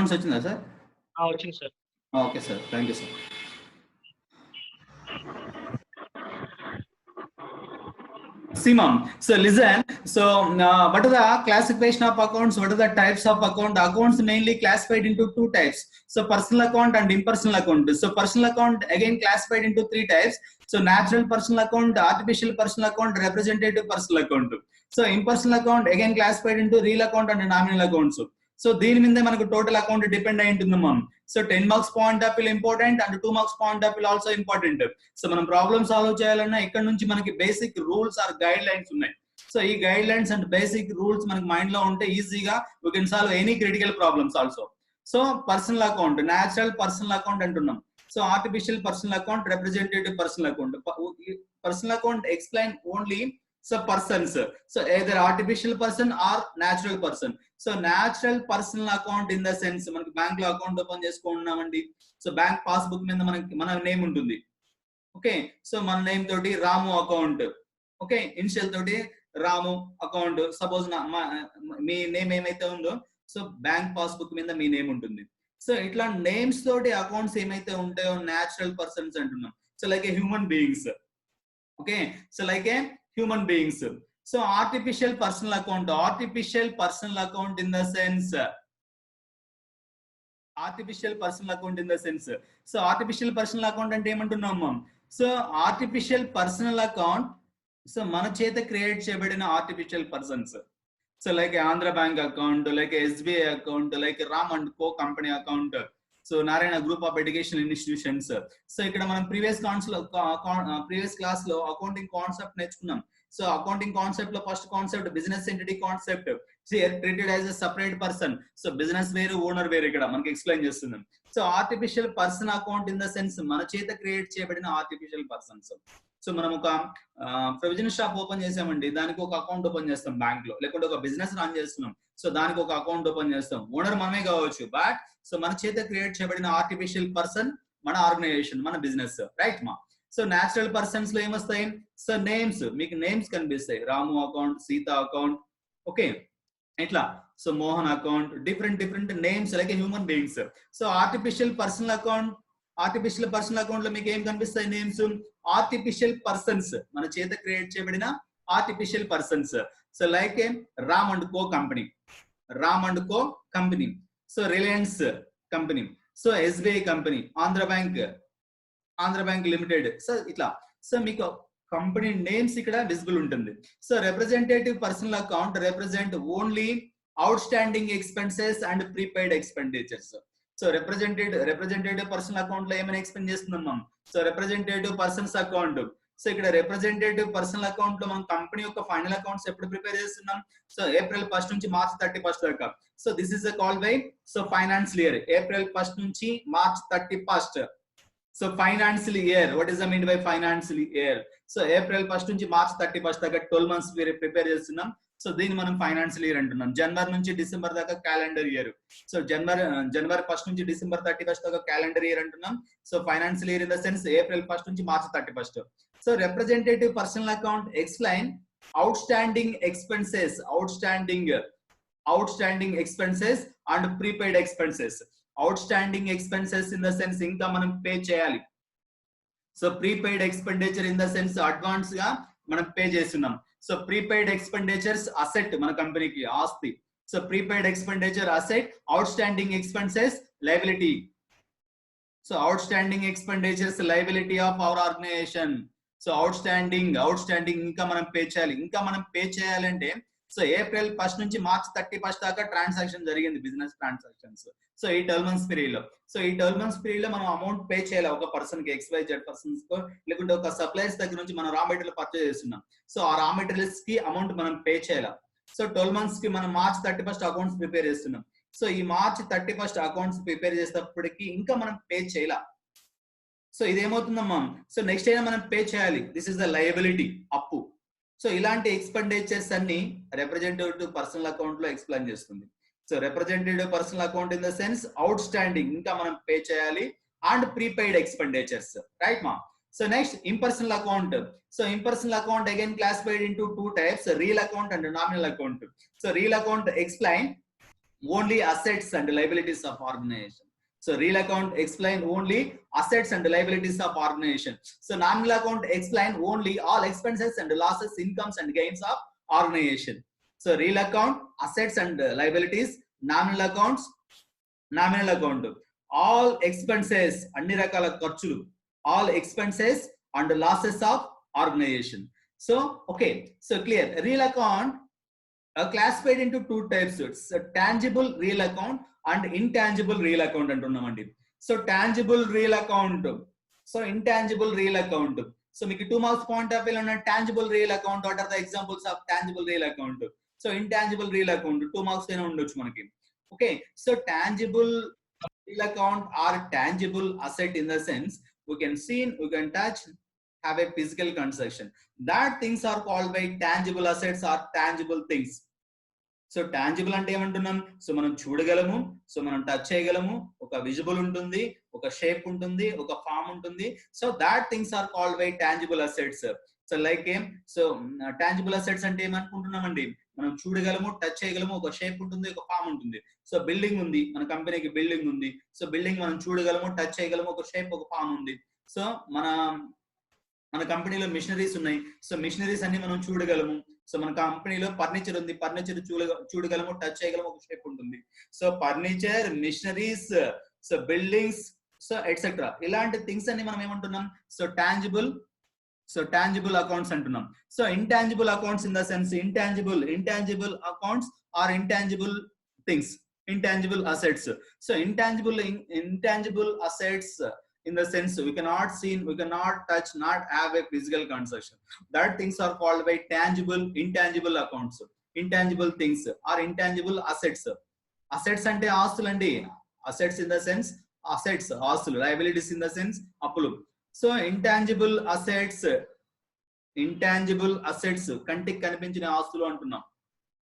Response వచ్చిందా sir? వచ్చింది sir. Okay sir, thank you sir. See, ma'am. So listen. So what are the classification of accounts? What are the types of account? Accounts mainly classified into two types. So personal account and impersonal account. So personal account again classified into three types. So natural personal account, artificial personal account, representative personal account. So impersonal account again classified into real account and nominal accounts. So దీని మీద మనకు total account depend అయి ఉంటుంది ma'am. So 10 marks point of view important and 2 marks point of view also important. So మనం problem solve చేయాలన్నా ఇక్కడ నుంచి మనకి basic rules or guidelines ఉన్నాయి. సో ఈ guidelines and basic rules మనకి మైండ్ లో ఉంటే ఈజీగా we can solve any critical problems also. So personal account, natural personal account అంటున్నాం. So artificial personal account, representative personal account. Personal account explain only so persons, so either artificial person or natural person. So natural personal account in the sense మనకి bank లో account open చేసుకుంటున్నామండి. So bank passbook మీద మనకి మన name ఉంటుంది. Okay, so మన name తోటి రాము account, okay, initial తోటి రాము అకౌంట్. సపోజ్ మీ నేమ్ ఏమైతే ఉందో సో బ్యాంక్ పాస్బుక్ మీద మీ నేమ్ ఉంటుంది. సో ఇట్లా నేమ్స్ తోటి అకౌంట్స్ ఏమైతే ఉంటాయో న్యాచురల్ పర్సన్స్ అంటున్నాం. So like a human beings. Okay, so like A human beings. So artificial personal account in the sense so artificial personal account అంటే ఏమంటున్నాం మనం? So artificial personal account so మన చేత create చేయబడిన artificial persons. So like Andhra bank account, like SBI account, like Ram and co company account, so Narayana group of education institutions. So ఇక్కడ మనం previous class లో accounting concept నేర్చుకున్నాం. సో అకౌంటింగ్ కాన్సెప్ట్ లో first concept business entity concept, treated as a separate person. So business వేరు, owner వేరు ఇక్కడ మనకి explain చేస్తున్నాం. So artificial person account in the sense మన చేత క్రియేట్ చేయబడిన ఆర్టిఫిషియల్ పర్సన్స్. సో మనం ఒక ప్రొవిజన్ షాప్ ఓపెన్ చేసామండి, దానికి ఒక అకౌంట్ ఓపెన్ చేస్తాం బ్యాంక్ లో. లేకుంటే ఒక బిజినెస్ రన్ చేస్తున్నాం, సో దానికి ఒక అకౌంట్ ఓపెన్ చేస్తాం. ఓనర్ మనమే కావచ్చు, బట్ సో మన చేత క్రియేట్ చేయబడిన ఆర్టిఫిషియల్ పర్సన్ మన ఆర్గనైజేషన్, మన బిజినెస్, రైట్ మా. సో న్యాచురల్ పర్సన్స్ లో ఏమొస్తాయి? సో నేమ్స్, మీకు నేమ్స్ కనిపిస్తాయి. రాము అకౌంట్, సీత అకౌంట్, ఓకే, ఇట్లా. So Mohan account, different names like human beings. So artificial personal account లో మీకు ఏం కనిపిస్తాయి? నేమ్స్. ఆర్టిఫిషియల్ పర్సన్స్ మన చేత క్రియేట్ చేయబడిన artificial persons. So like Ram and co company, so Reliance company, so SBI company, Andhra bank limited. So ఇట్లా. So మీకు company names ఇక్కడ విజిబుల్ ఉంటుంది. So representative personal account represent only out standing expenses and prepaid expenditures. So representative personal account లో ఏమైనా expand చేస్తున్నాం? So representative persons account. So ఇక్కడ representative personal account లో మనం కంపెనీ యొక్క ఫైనల్ అకౌంట్స్ ఎప్పుడు ప్రిపేర్ చేస్తున్నాం? సో ఏప్రిల్ 1 నుంచి మార్చ్ 31 దాకా. So this is called by so financial year. April 1 నుంచి March 31. So financial year, what is the mean by financial year? So April 1 నుంచి March 31 దాకా 12 మంత్స్ ప్రిపేర్ చేస్తున్నాం. So దీన్ని మనం ఫైనాన్షియల్ ఇయర్ అంటున్నాం. జనవరి నుంచి డిసెంబర్ దాకా క్యాలెండర్ ఇయర్. సో జనవరి 1 నుంచి డిసెంబర్ 31 దాకా క్యాలెండర్ ఇయర్ అంటున్నాం. So financial year in the sense April 1 నుంచి March 31. So representative personal account explain out standing expenses and prepaid expenses. Out standing expenses in the sense ఇంకా మనం pay చేయాలి. So prepaid expenditure in the sense advance గా మనం pay చేస్తున్నాం. So prepaid expenditures asset, మన కంపెనీకి ఆస్తి. So prepaid expenditure asset, outstanding expenses liability. So outstanding expenditures liability of our organisation. So outstanding ఇంకా మనం pay చేయాలంటే so April 1 నుంచి మార్చ్ 31 దాకా ట్రాన్సాక్షన్ జరిగింది, బిజినెస్ ట్రాన్సాక్షన్స్. సో ఈ 12 మంత్స్ పీరియడ్ లో మనం అమౌంట్ పే చేయాలి ఒక పర్సన్ కి, XYZ పర్సన్స్ కు, లేకుంటే ఒక సప్లైర్స్ దగ్గర నుంచి మనం రా మెటీరియల్ పర్చేజ్ చేస్తున్నాం. సో ఆ రా మెటీరియల్స్ కి అమౌంట్ మనం పే చేయాలి. సో 12 మంత్స్ కి మనం మార్చ్ 31 అకౌంట్స్ ప్రిపేర్ చేస్తున్నాం. సో ఈ మార్చ్ 31 అకౌంట్స్ ప్రిపేర్ చేసేటప్పటికి ఇంకా మనం పే చేయాల. సో ఇదేమవుతుందమ్మా? సో నెక్స్ట్ అయినా మనం పే చేయాలి. దిస్ ఇస్ ద లయబిలిటీ, అప్పు. సో ఇలాంటి ఎక్స్పెండిచర్స్ అన్ని రిప్రజెంటేటివ్ పర్సనల్ అకౌంట్ లో ఎక్స్ప్లెయిన్ చేస్తుంది. So representative personal account in the sense out standing ఇంకా మనం పే చేయాలి అండ్ ప్రీపెయిడ్ ఎక్స్పెండిచర్స్, రైట్ మా. So next impersonal account. So impersonal account again classified into 2 types, real account and nominal account. So real account explain only assets and liabilities of organization. So real account explain only assets and liabilities of organization. So nominal account explain only all expenses and losses, incomes and gains of organization. So real account, assets and liabilities, nominal accounts, nominal account, all expenses, అన్ని రకాల ఖర్చులు, all expenses and losses of organization. So okay, so clear. Real account classified into two types. It's a tangible real account and intangible real account అంటున్నామండి. So tangible real account, so intangible real account. So మీకు 2 marks point of view ఉన్న tangible real account, what are the examples of tangible real account? So intangible real account 2 marks అయినా ఉండొచ్చు మనకి. Okay, so tangible real account are tangible asset in the sense we can see, we can touch, have a physical transaction. That things are called by tangible assets or tangible things. So tangible అంటే ఏమంటున్నాం? So మనం చూడగలము, so మనం touch చేయగలము, ఒక visible ఉంటుంది, ఒక shape ఉంటుంది, ఒక ఫామ్ ఉంటుంది. So that things are called by tangible assets. So like ఏం, సో టాంజిబుల్ అసెట్స్ అంటే ఏమనుకుంటున్నామండి? మనం చూడగలము, టచ్ చేయగలము, ఒక షేప్ ఉంటుంది, ఒక ఫామ్ ఉంటుంది. సో బిల్డింగ్ ఉంది, మన కంపెనీకి బిల్డింగ్ ఉంది. సో బిల్డింగ్ మనం చూడగలము, టచ్ చేయగలము, ఒక షేప్, ఒక ఫామ్ ఉంది. సో మన కంపెనీలో మిషనరీస్ ఉన్నాయి. సో మిషనరీస్ అన్ని మనం చూడగలము. సో మన కంపెనీలో ఫర్నిచర్ ఉంది, ఫర్నిచర్ చూడగలము, టచ్ చేయగలము, ఒక షేప్ ఉంటుంది. So furniture, machineries, so buildings, so etcetera, ఇలాంటి థింగ్స్ అన్ని మనం ఏమంటున్నాం? సో టాంజిబుల్ అకౌంట్స్ అంటున్నాం. So intangible accounts in the sense intangible accounts are intangible things, intangible assets. So intangible assets in the sense we cannot see, we cannot touch, not have a physical transaction. That things are called by tangible, intangible accounts. Intangible things are intangible assets. Assets ante ఆస్తులు అండి. Assets in the sense assets, ఆస్తులు. Liabilities in the sense అప్పులు. So intangible assets కంటికి కనిపించిన ఆస్తులు అంటున్నాం.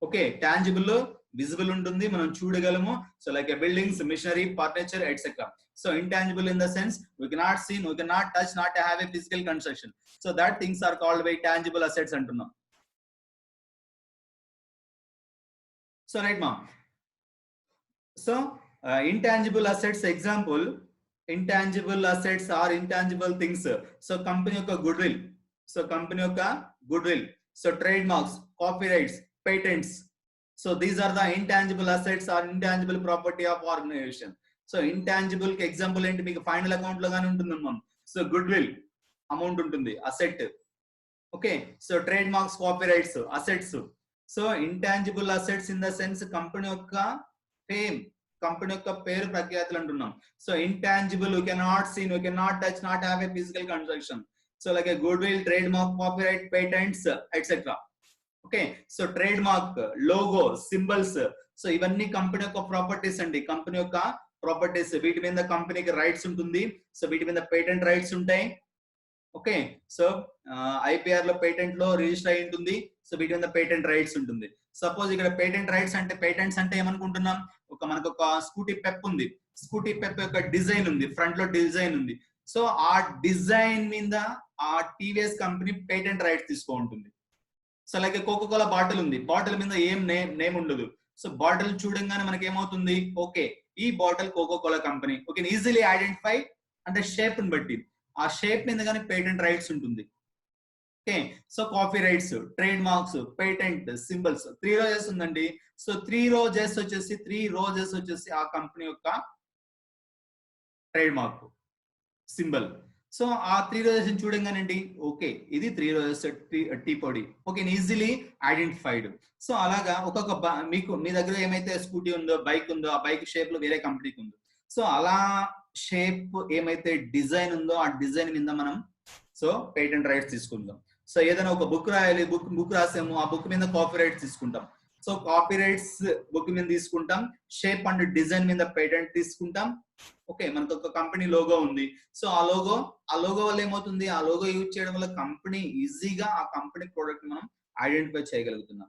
Okay, tangible visible ఉంటుంది, మనం చూడగలము. So like buildings, machinery, furniture etcetera. So intangible in the sense we cannot see, we cannot touch, not have a physical construction. So that things are called by tangible assets అంటున్నాం. So right మా. So intangible assets example, intangible assets are intangible things. So company యొక్క good will, so company యొక్క good will, so trade marks, copyrights, patents. So these are the intangible assets or intangible property of organization. So intangible కి example ఏంటి? మీకు final account లో గానీ ఉంటుందమ్మా. So good will amount ఉంటుంది, asset. Okay, so trade marks, copyrights, assets. So intangible assets in the sense company యొక్క fame, company యొక్క పేరు, ప్రఖ్యాతులు అంటున్నాం. So intangible we cannot see, we cannot touch, not have a physical transaction. So like a goodwill, trademark, copyright, patents, etc. Okay, so trade mark, logo, symbols, so ఇవన్నీ company యొక్క properties అండి. Company యొక్క properties, వీటి మీద కంపెనీకి rights ఉంటుంది. So వీటి మీద పేటెంట్ రైట్స్ ఉంటాయి. ఓకే, సో ఐపీఆర్ లో పేటెంట్ లో రిజిస్టర్ అయి ఉంటుంది. సో వీటి మీద పేటెంట్ రైట్స్ ఉంటుంది. సపోజ్ ఇక్కడ పేటెంట్ రైట్స్ అంటే, పేటెంట్స్ అంటే ఏమనుకుంటున్నాం? మనకు ఒక స్కూటీ పెప్ ఉంది, స్కూటీ పెప్ యొక్క డిజైన్ ఉంది, ఫ్రంట్ లో డిజైన్ ఉంది. సో ఆ డిజైన్ మీద ఆ టీవీఎస్ కంపెనీ పేటెంట్ రైట్స్ తీసుకుంటుంది. సో లైక్ కోకోకోలా బాటిల్ ఉంది, బాటిల్ మీద ఏం నేమ్ ఉండదు. సో బాటిల్ చూడంగానే మనకి ఏమవుతుంది? ఓకే, ఈ bottle Coca Cola company. Okay, easily identify అంటే షేప్ ని బట్టి, ఆ షేప్ మీద కానీ పేటెంట్ రైట్స్ ఉంటుంది. Okay, so copy rights, trade marks, patent, symbols, 3 roses ఉందండి. సో 3 రోజెస్ వచ్చేసి ఆ కంపెనీ యొక్క ట్రేడ్ మార్క్, సింబల్. సో ఆ 3 రోజెస్ చూడంగానండి, ఓకే ఇది 3 రోజెస్ టీ పొడి. Okay, easily identified. సో అలాగా ఒక్కొక్క మీకు మీ దగ్గర ఏమైతే స్కూటీ ఉందో, బైక్ ఉందో, ఆ బైక్ షేప్ లో వేరే కంపెనీకి ఉందో. సో అలా షేప్ ఏమైతే డిజైన్ ఉందో ఆ డిజైన్ మీద మనం సో పేటెంట్ రైట్స్ తీసుకుంటాం. సో ఏదైనా ఒక బుక్ రాయాలి, బుక్ రాసాము, ఆ బుక్ మీద కాపీ రైట్స్ తీసుకుంటాం. సో కాపీ రైట్స్ బుక్ మీద తీసుకుంటాం, షేప్ అండ్ డిజైన్ మీద పేటెంట్ తీసుకుంటాం. ఓకే, మనకు ఒక కంపెనీ లోగో ఉంది. సో ఆ లోగో వల్ల ఏమవుతుంది? ఆ లోగో యూజ్ చేయడం వల్ల కంపెనీ ఈజీగా ఆ కంపెనీ ప్రోడక్ట్ మనం ఐడెంటిఫై చేయగలుగుతున్నాం.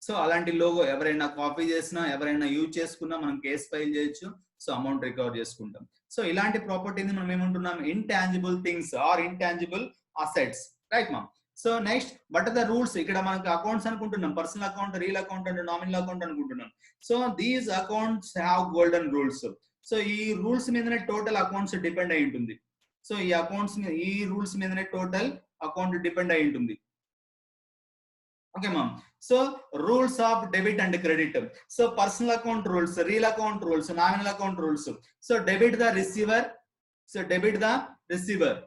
సో అలాంటి లోగో ఎవరైనా కాపీ చేసినా, ఎవరైనా యూజ్ చేసుకున్నా మనం కేసు ఫైల్ చేయొచ్చు. సో అమౌంట్ రికవర్ చేసుకుంటాం. సో ఇలాంటి ప్రాపర్టీని మనం ఏమంటున్నాం? Intangible things or intangible assets. Right మా. So next but the rules ఇక్కడ మనకి అకౌంట్స్ అనుకుంటున్నాం, personal account, real account and nominal account అనుకుంటున్నాం. So these accounts have golden rules. So ఈ రూల్స్ మీదనే టోటల్ అకౌంట్స్ డిపెండ్ అయి ఉంటుంది. సో ఈ అకౌంట్స్ ఈ రూల్స్ మీదనే టోటల్ అకౌంట్ డిపెండ్ అయి ఉంటుంది. Okay ma'am. So rules of debit and credit. So personal account rules, real account rules, nominal account rules. So debit the receiver, so debit the receiver.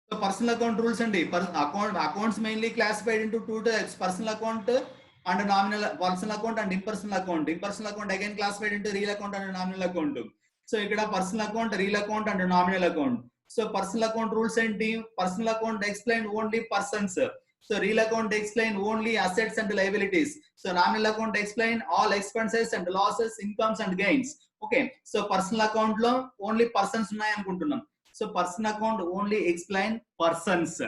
So personal account rules అండి, accounts mainly classified into two types, personal account and nominal, personal account and impersonal account. Impersonal account again classified into real account and nominal account. So ఇక్కడ personal account, real account and nominal account. So personal account rules ఏంటి? Personal account explain only persons. So real account explain only assets and liabilities. So nominal account explain all expenses and losses, incomes and gains. Okay. So personal account లో only persons ఉన్నాయి అనుకుంటున్నాం. So personal account only explain persons,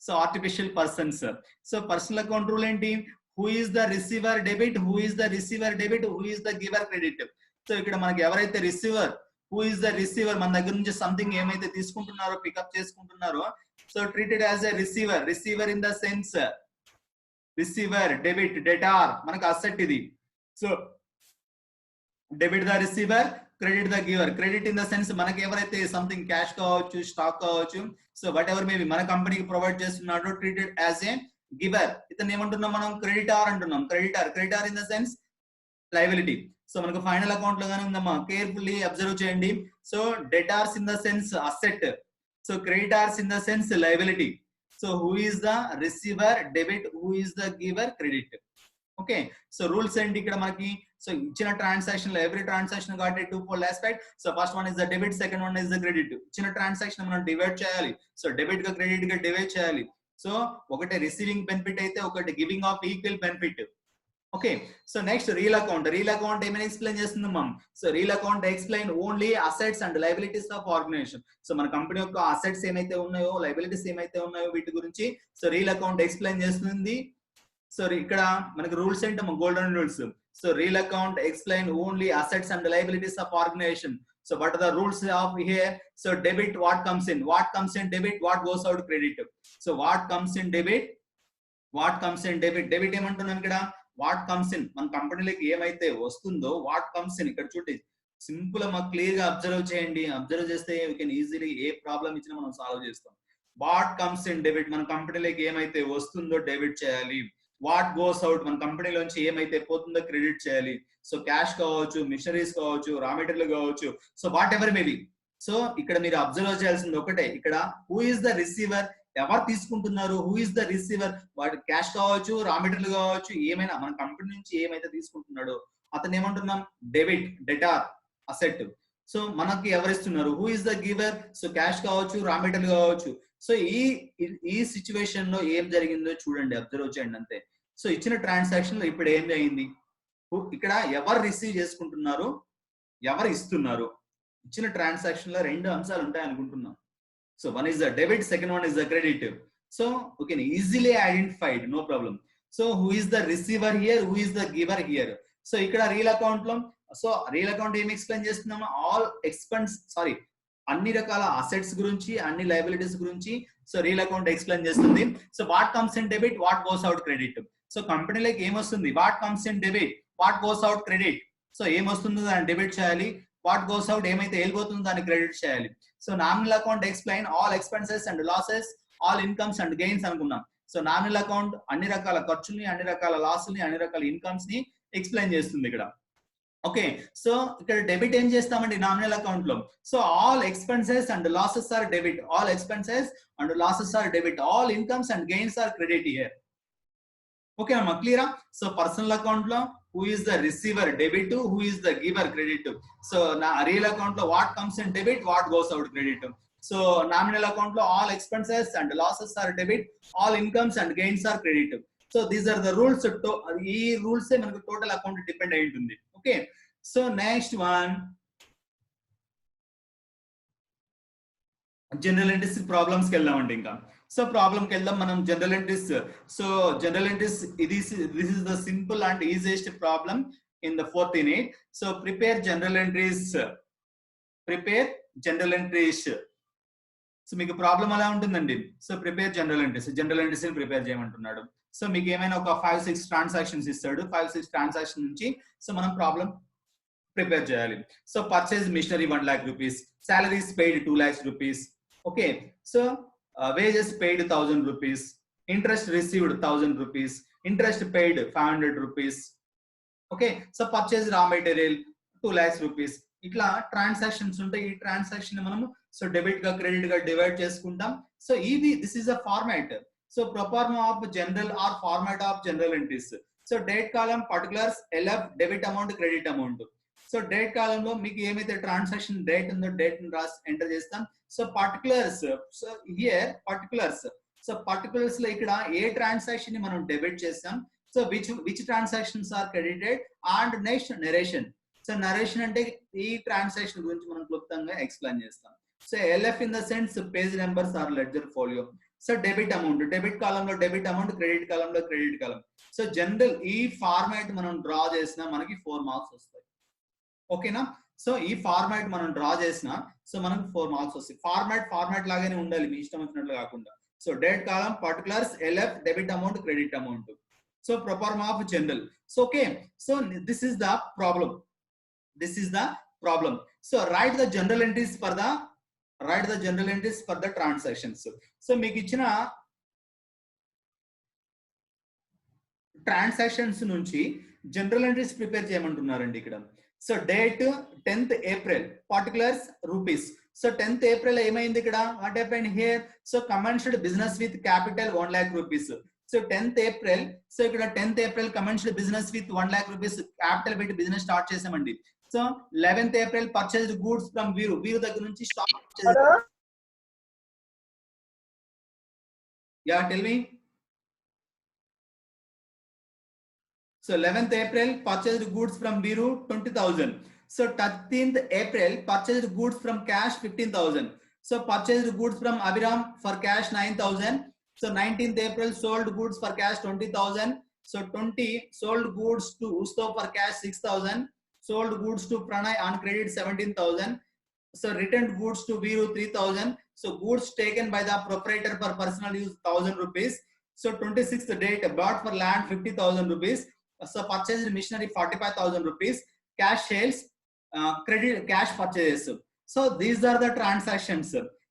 so artificial persons. So personal account rule ఏంటి? Who is the receiver debit, who is the receiver debit, who is the giver credit. So ఇక్కడ మనకి ఎవరైతే receiver, who is the receiver, మన దగ్గర నుంచి something ఏమైతే తీసుకుంటున్నారో, pickup చేసుకుంటున్నారో, so treated as a receiver. Receiver in the sense receiver, debit debtor, మనకి అసెట్ ఇది. So debit the receiver, credit the giver. Credit in the sense మనకి ఎవరైతే సంథింగ్ క్యాష్ కావచ్చు, స్టాక్ కావచ్చు, సో వాట్ ఎవర్ మేబీ మన కంపెనీకి provide చేస్తున్నాడో, treated as a giver. ఇతను ఏమంటున్నాం మనం? క్రెడిటార్ అంటున్నాం. Creditor in the sense liability. So మనకు ఫైనల్ అకౌంట్ లో గానీ ఉందమ్మా, కేర్ఫుల్లీ అబ్జర్వ్ చేయండి. So debtors in the sense asset, so creditors in the sense liability. So who is the receiver debit, who is the giver credit. Okay. So rules ఏంటి ఇక్కడ మనకి? So ఇచ్చిన transaction లో every transaction got a two fold aspect. So first one is the debit, second one is the credit. ఇచ్చిన transaction మనం divide చేయాలి. So debit గా credit గా డివైడ్ చేయాలి. సో ఒకటి రిసీవింగ్ బెనిఫిట్ అయితే ఒకటి giving of equal benefit. Okay. So next real account. Real account ఏమైనా ఎక్స్ప్లెయిన్ చేస్తుంది ma'am? So real account explain only assets and liabilities of organisation. So మన company యొక్క అసెట్స్ ఏమైతే ఉన్నాయో, లయబిలిటీస్ ఏమైతే ఉన్నాయో వీటి గురించి సో రీల్ అకౌంట్ ఎక్స్ప్లెయిన్ చేస్తుంది. సో ఇక్కడ మనకి రూల్స్ ఏంటమ్మా? Golden rules. So real account explain only assets and liabilities of organisation. So what are the rules of here? So debit, what comes in debit, what goes out credit. So what comes in debit, debit ఏమంటున్నాం ఇక్కడ? What comes in, మన కంపెనీలోకి ఏమైతే వస్తుందో what comes in. ఇక్కడ చూడండి, simple గా clear గా observe చేయండి. అబ్జర్వ్ చేస్తే we can easily A problem ఇచ్చినా మనం సాల్వ్ చేస్తాం. వాట్ కమ్స్ ఇన్ డెబిట్, మన కంపెనీలోకి ఏమైతే వస్తుందో డెబిట్ చేయాలి. వాట్ గోస్ అవుట్, మన కంపెనీలోంచి ఏమైతే పోతుందో క్రెడిట్ చేయాలి. సో క్యాష్ కావచ్చు, మిషనరీస్ కావచ్చు, రా మెటీరియల్ కావచ్చు, so whatever maybe. So ఇక్కడ మీరు అబ్జర్వ్ చేయాల్సింది ఒకటే, ఇక్కడ హూ ఇస్ ద రిసీవర్, ఎవరు తీసుకుంటున్నారు, హూ ఇస్ ద రిసీవర్. వాటి క్యాష్ కావచ్చు, రా మెటీరియల్ కావచ్చు, ఏమైనా మన కంపెనీ నుంచి ఏమైతే తీసుకుంటున్నాడో అతను ఏమంటున్నాం? Debit, debtor, asset. సో మనకి ఎవరిస్తున్నారు? Who is the giver. So cash కావచ్చు, రా మెటీరియల్ కావచ్చు. సో ఈ సిచ్యువేషన్ లో ఏం జరిగిందో చూడండి, అబ్జర్వ్ చేయండి అంతే. సో ఇచ్చిన ట్రాన్సాక్షన్ లో ఇప్పుడు ఏం అయింది? ఇక్కడ ఎవరు రిసీవ్ చేసుకుంటున్నారు, ఎవరు ఇస్తున్నారు. ఇచ్చిన ట్రాన్సాక్షన్ లో రెండు అంశాలు ఉంటాయి అనుకుంటున్నాం. So one is the debit, second one is the credit. So okay, easily identified, no problem. So who is the receiver here, who is the giver here. So ఇక్కడ రీల్ అకౌంట్ లో, so real account ఏమి explain చేస్తున్నాము? All expense, sorry, అన్ని రకాల assets గురించి, అన్ని liabilities గురించి so real account explain చేస్తుంది. So what comes in debit, what goes out credit. So కంపెనీలోకి ఏమొస్తుంది? What comes in debit, what goes out credit. So ఏమొస్తుందో దాన్ని డెబిట్ చేయాలి. వాట్ గోస్ అవుట్, ఏమైతే వెళ్ళిపోతుందో దాన్ని క్రెడిట్ చేయాలి. So nominal account explain all expenses and losses, all incomes and gains అనుకున్నాం. So nominal account అన్ని రకాల ఖర్చుల్ని, అన్ని రకాల లాసుల్ని, అన్ని రకాల ఇన్కమ్స్ ని ఎక్స్ప్లెయిన్ చేస్తుంది ఇక్కడ. ఓకే. సో ఇక్కడ డెబిట్ ఏం చేస్తామండి నామినల్ అకౌంట్ లో? So all expenses and losses are debit, all expenses and losses are debit, all incomes and gains are credit here. Okay అమ్మా, క్లియరా? సో పర్సనల్ అకౌంట్ లో who is the receiver debit, who is the giver credit. So నా real account లో what comes in debit, what goes out credit. So nominal account లో all expenses and losses are debit, all incomes and gains are credit. So these are the rules. ఈ rules మనకు total account depend అయి ఉంటుంది. Okay. So next one, journal entries problems కి వెళ్దామండి. ఇంకా so problem కి వెళ్దాం మనం. General entries. So journal entries this is the simple and easiest problem in the 4th unit. So prepare journal entries, prepare journal entries. So మీకు problem అలా ఉంటుందండి. So prepare journal entries ని prepare చేయమంటున్నాడు. So మీకు ఏమైనా ఒక 5-6 transactions ఇస్తాడు. 5-6 transaction నుంచి సో మనం ప్రాబ్లం ప్రిపేర్ చేయాలి. So purchase machinery 1 lakh rupees, salaries paid 2 lakhs rupees. Okay, so wages paid 1000 rupees, interest received 1000 rupees, interest paid 500 rupees. Okay, so purchase raw material 2 lakhs rupees. ఇట్లా transactions ఉంటాయి. ఈ transaction మనము so debit గా credit గా divide చేసుకుంటాం. So ఇది this is a format. So proforma of journal or format of journal entries. So date column particulars LF debit amount credit amount. So date కాలంలో మీకు ఏమైతే ట్రాన్సాక్షన్ డేట్ ఉందో date ని రాసి ఎంటర్ చేస్తాం. So particulars, so here particulars, so particulars లో ఇక్కడ ఏ ట్రాన్సాక్షన్ ని మనం డెబిట్ చేస్తాం, so which transactions are credited and next narration. So narration అంటే ఈ ట్రాన్సాక్షన్ గురించి మనం క్లుప్తంగా ఎక్స్ప్లెయిన్ చేస్తాం. So LF in the sense page numbers or ledger folio. So debit amount, debit కాలంలో డెబిట్ అమౌంట్, క్రెడిట్ కాలంలో క్రెడిట్ కాలం. సో జనరల్ ఈ format మనం డ్రా చేసినా మనకి 4 మార్క్స్ వస్తాయి. ఓకేనా? సో ఈ ఫార్మాట్ మనం డ్రా చేసినా సో మనకు 4 మార్క్స్ వస్తాయి. ఫార్మాట్ లాగానే ఉండాలి, మీ ఇష్టం వచ్చినట్లు కాకుండా. So date column particulars LF debit amount credit amount. So proforma of general. So okay, so this is the problem. So write the general entries for the transactions. So మీకు ఇచ్చిన transactions నుంచి general entries prepare చేయమంటున్నారండి ఇక్కడ. So date 10th April, particulars rupees. So 10th April ఏమైంది ఇక్కడ? What happened here? So commenced business with capital 1 lakh rupees. So 10th April, so ఇక్కడ 10th April commenced business with 1 lakh rupees capital పెట్టి business start చేసామండి. So 11th April purchased goods from Veeru దగ్గర నుంచి stock చేసాం. Yeah tell me. So 11th April purchased goods from Viru 20,000. So 13th April purchased goods from cash 15,000. So purchased goods from Abhiram for cash 9,000. So 19th April sold goods for cash 20,000. So 20 sold goods to Usto for cash 6,000. Sold goods to Pranay on credit 17,000. So returned goods to Viru 3,000. So goods taken by the proprietor for personal use 1,000 rupees. So 26th date bought for land 50,000 rupees. So purchased machinery 45,000 rupees. Cash sales, credit cash purchases. So these are the transactions.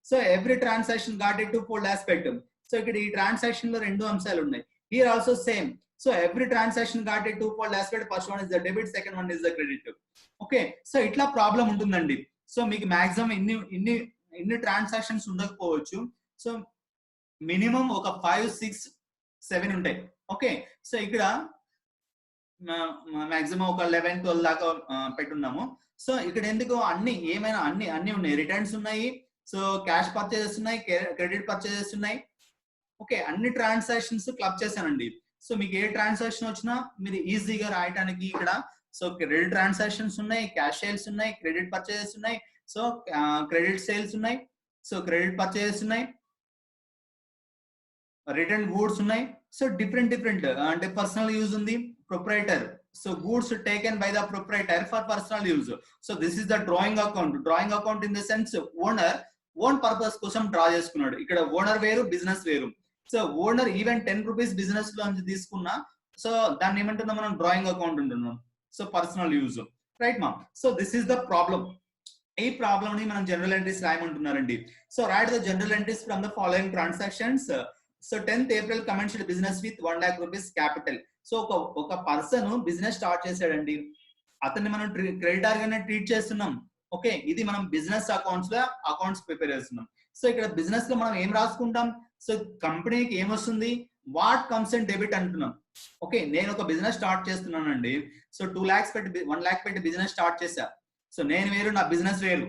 So every transaction got a two-fold aspect. So ఇక్కడ ఈ transaction లో 2 అంశాలు ఉన్నాయి. Here also same. So every transaction got a two-fold aspect. First one is the debit, second one is the credit. Okay. So ఇట్లా problem ఉంటుందండి. So మీకు maximum ఇన్ని transactions ఉండకపోవచ్చు. సో మినిమం ఒక 5, 6, 7 ఉంటాయి. ఓకే. సో ఇక్కడ మాక్సిమం ఒక 11, 12 దాకా పెట్టున్నాము. సో ఇక్కడ ఎందుకు అన్ని ఉన్నాయి. రిటర్న్స్ ఉన్నాయి, సో క్యాష్ పర్చేజెస్ ఉన్నాయి, క్రెడిట్ పర్చేజెస్ ఉన్నాయి. ఓకే, అన్ని ట్రాన్సాక్షన్స్ క్లబ్ చేశానండి. సో మీకు ఏ ట్రాన్సాక్షన్ వచ్చినా మీరు ఈజీగా రాయడానికి ఇక్కడ సో క్రెడిట్ ట్రాన్సాక్షన్స్ ఉన్నాయి, క్యాష్ సేల్స్ ఉన్నాయి, క్రెడిట్ పర్చేజెస్ ఉన్నాయి, సో క్రెడిట్ సేల్స్ ఉన్నాయి, సో క్రెడిట్ పర్చేజెస్ ఉన్నాయి, రిటర్న్ గూడ్స్ ఉన్నాయి. సో డిఫరెంట్ అంటే పర్సనల్ యూజ్ ఉంది, proprietor. So goods taken by the proprietor for personal use. So this is the drawing account in the sense own purpose కోసం draw చేసుకున్నాడు. ఇక్కడ owner వేరు, business వేరు. So owner even 10 rupees business లో నుంచి తీసుకున్నా so దాన్ని ఏమంటున్నాం మనం? డ్రాయింగ్ అకౌంట్ ఉంటున్నాం. సో పర్సనల్ యూజ్, రైట్ మా? So this is the problem. ఈ ప్రాబ్లం ని మనం జనరల్ ఎంట్రీస్ రాయమంటున్నారండి. So write the general entries from the following transactions. So 10th April commenced business with 1 lakh rupees capital. So ఒక person business start చేశాడండి. అతన్ని మనం creditor గానే treat చేస్తున్నాం. ఓకే, ఇది మనం బిజినెస్ అకౌంట్స్ ప్రిపేర్ చేస్తున్నాం. సో ఇక్కడ బిజినెస్ లో మనం ఏం రాసుకుంటాం? సో కంపెనీకి ఏమొస్తుంది? వాట్ కమ్స్ ఇన్ డెబిట్ అంటున్నాం. ఓకే, నేను ఒక బిజినెస్ స్టార్ట్ చేస్తున్నానండి. సో 2 lakhs పెట్టి 1 lakh పెట్టి బిజినెస్ స్టార్ట్ చేశా. సో నేను వేరు, నా బిజినెస్ వేరు.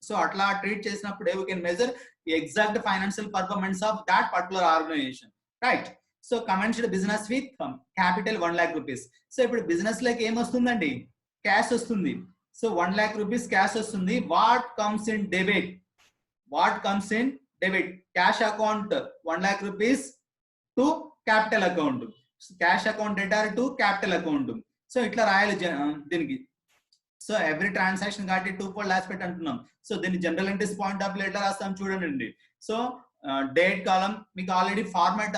సో అట్లా ట్రీట్ చేసినప్పుడు we can measure the exact financial performance of that particular organization, right? So commenced business with capital 1 lakh rupees. So ఇప్పుడు బిజినెస్ లకి ఏం వస్తుందండి? క్యాష్ వస్తుంది. సో 1 lakh rupees క్యాష్ వస్తుంది. What comes in debit? Cash account 1 lakh rupees to capital account, cash account debtor to capital account. So ఇట్లా రాయాలి దీనికి. So every transaction కాబట్టి 2 ఆస్పెక్ట్ అంటున్నాం. సో దీన్ని general entries point of view ఎట్లా రాస్తాం చూడండి. సో డేట్ కాలం మీకు ఆల్రెడీ ఫార్మాట్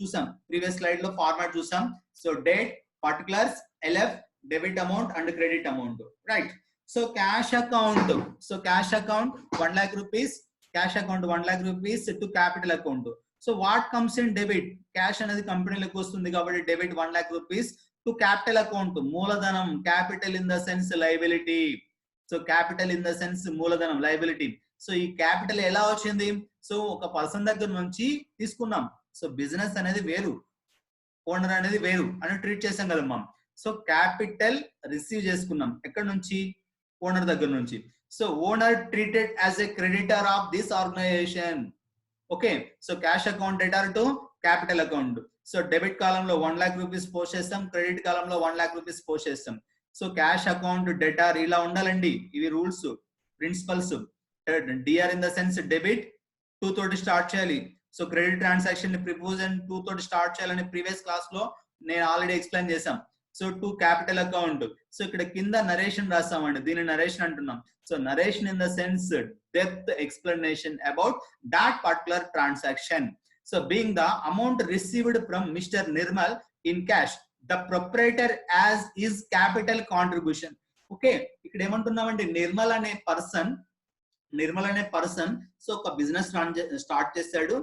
చూసాం, ప్రీవియస్ స్లైడ్ లో ఫార్మాట్ చూసాం. So date, particulars, LF, debit amount and credit amount, right. So cash account, so cash account 1 lakh rupees, cash account 1 lakh rupees to capital account. So what comes in debit, cash అనేది కంపెనీలకు వస్తుంది కాబట్టి debit 1 lakh rupees to capital account, మూలధనం, capital in the sense liability. So capital in the sense మూలధనం, liability. So ఈ capital ఎలా వచ్చింది, so ఒక పర్సన్ దగ్గర నుంచి తీసుకున్నాం. సో బిజినెస్ అనేది వేరు, ఓనర్ అనేది వేరు అని ట్రీట్ చేసాం కదా మనం. సో క్యాపిటల్ రిసీవ్ చేసుకున్నాం ఎక్కడ నుంచి, ఓనర్ దగ్గర నుంచి. So owner treated as a creditor of this organisation. Okay, so cash account debtor to capital account. So debit కాలంలో 1 lakh rupees పోస్ట్ చేస్తాం, క్రెడిట్ కాలంలో 1 lakh rupees పోస్ట్ చేస్తాం. సో క్యాష్ అకౌంట్ డెటార్ ఇలా ఉండాలండి, ఇవి rules, principles. DR in the sense debit 2 తోటి start చేయాలి. So credit transaction ని ప్రిపోజన్ 2 తోటి స్టార్ట్ చేయాలని ప్రీవియస్ క్లాస్ లో నేను ఆల్రెడీ ఎక్స్ప్లెయిన్ చేశాం. So to capital account. So ఇక్కడ కింద నరేషన్ రాస్తామండి, దీని నరేషన్ అంటున్నాం. So narration in the sense depth explanation about that particular transaction. So being the amount received from mister Nirmal in cash, the proprietor as his capital contribution. Okay, ఇక్కడ ఏమంటున్నామండి, నిర్మల్ అనే person so ఒక business start చేశాడు,